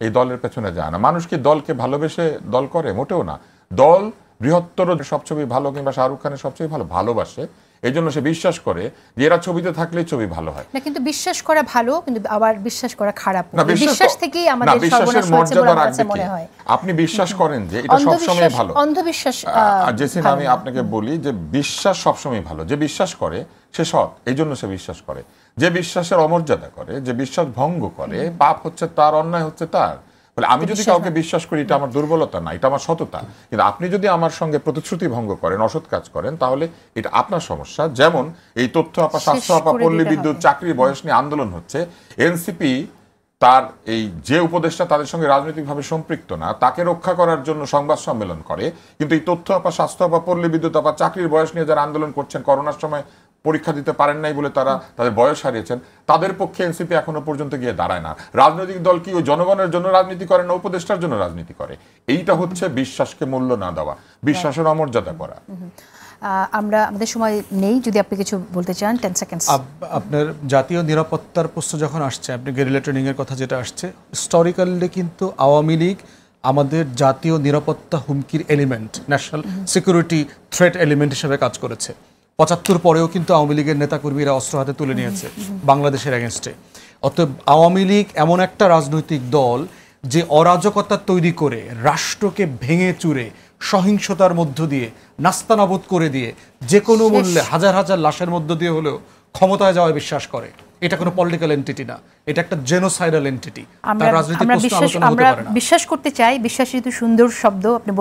এই দলের পেছনে যায় না। মানুষ কি দলকে ভালোবেসে দল করে? মোটেও না। দল বৃহত্তর সব ছবি ভালো, কিংবা শাহরুখ খানের সবচেয়ে ভালোবাসে, এই জন্য সে বিশ্বাস করে যে এরা ছবিতে থাকলেই ছবি ভালো হয় না। কিন্তু বিশ্বাস করা ভালো, কিন্তু আবার বিশ্বাস করা খারাপ। বিশ্বাস থেকেই আমাদের বিশ্বাসের মর্যাদা রাখবে। আপনি বিশ্বাস করেন যে এটা সবসময় ভালো, অন্ধবিশ্বাস। জেসিন, আমি আপনাকে বলি যে বিশ্বাস সবসময় ভালো। যে বিশ্বাস করে সে সৎ, এই জন্য সে বিশ্বাস করে। যে বিশ্বাসের অমর্যাদা করে, যে বিশ্বাস ভঙ্গ করে, পাপ হচ্ছে তার, অন্যায় হচ্ছে তার। বলে আমি যদি কাউকে বিশ্বাস করি, এটা আমার দুর্বলতা না, এটা আমার সততা। কিন্তু আপনি যদি আমার সঙ্গে প্রতিশ্রুতি ভঙ্গ করেন, অসৎ কাজ করেন, তাহলে এটা আপনার সমস্যা। যেমন এই তথ্য আপা, স্বাস্থ্য আপা, পল্লী বিদ্যুৎ, চাকরির বয়স নিয়ে আন্দোলন হচ্ছে। এনসিপি তার এই যে উপদেষ্টা তাদের সঙ্গে রাজনৈতিকভাবে সম্পৃক্ত না, তাকে রক্ষা করার জন্য সংবাদ সম্মেলন করে। কিন্তু এই তথ্য আপা, স্বাস্থ্য আপা, পল্লী বিদ্যুৎ আপা, চাকরির বয়স নিয়ে যারা আন্দোলন করছেন, করোনার সময় পরীক্ষা দিতে পারেন নাই বলে তারা তাদের বয়স হারিয়েছেন, তাদের পক্ষে এনসিপি এখনো পর্যন্ত গিয়ে দাঁড়ায় না। রাজনৈতিক দল কি ওই জনগণের জন্য রাজনীতি করে না, উপদেষ্টার জন্য রাজনীতি করে? এইটা হচ্ছে বিশ্বাসকে মূল্য না দেওয়া, বিশ্বাসের অমর্যাদা করা। আমরা আমাদের সময় নেই, যদি আপনি কিছু বলতে চান 10 সেকেন্ডস। আপনার জাতীয় নিরাপত্তার প্রশ্ন যখন আসছে, আপনি গেরিলা ট্রেনিং এর কথা যেটা আসছে, হিস্টোরিক্যালি কিন্তু আওয়ামী লীগ আমাদের জাতীয় নিরাপত্তা হুমকির element, national security threat element হিসেবে কাজ করেছে। 75 পরেও কিন্তু আওয়ামী লীগের নেতাকর্মীরা অস্ত্র হাতে তুলে নিয়েছে বাংলাদেশের এগেনস্টে। অতএব আওয়ামী লীগ এমন একটা রাজনৈতিক দল যে অরাজকতা তৈরি করে, রাষ্ট্রকে ভেঙে চুরে, সহিংসতার মধ্য দিয়ে, নাস্তানাবুদ করে দিয়ে, যে কোনো মূল্যে হাজার হাজার লাশের মধ্য দিয়ে হলেও ক্ষমতায় যাওয়ায় বিশ্বাস করে। এটা কোনো পলিটিক্যাল এন্টিটি না, এটা একটা জেনোসাইডাল এন্টিটি। আমরা বিশ্বাস করতে চাই, বিশ্বাস যেহেতু সুন্দর শব্দ আপনি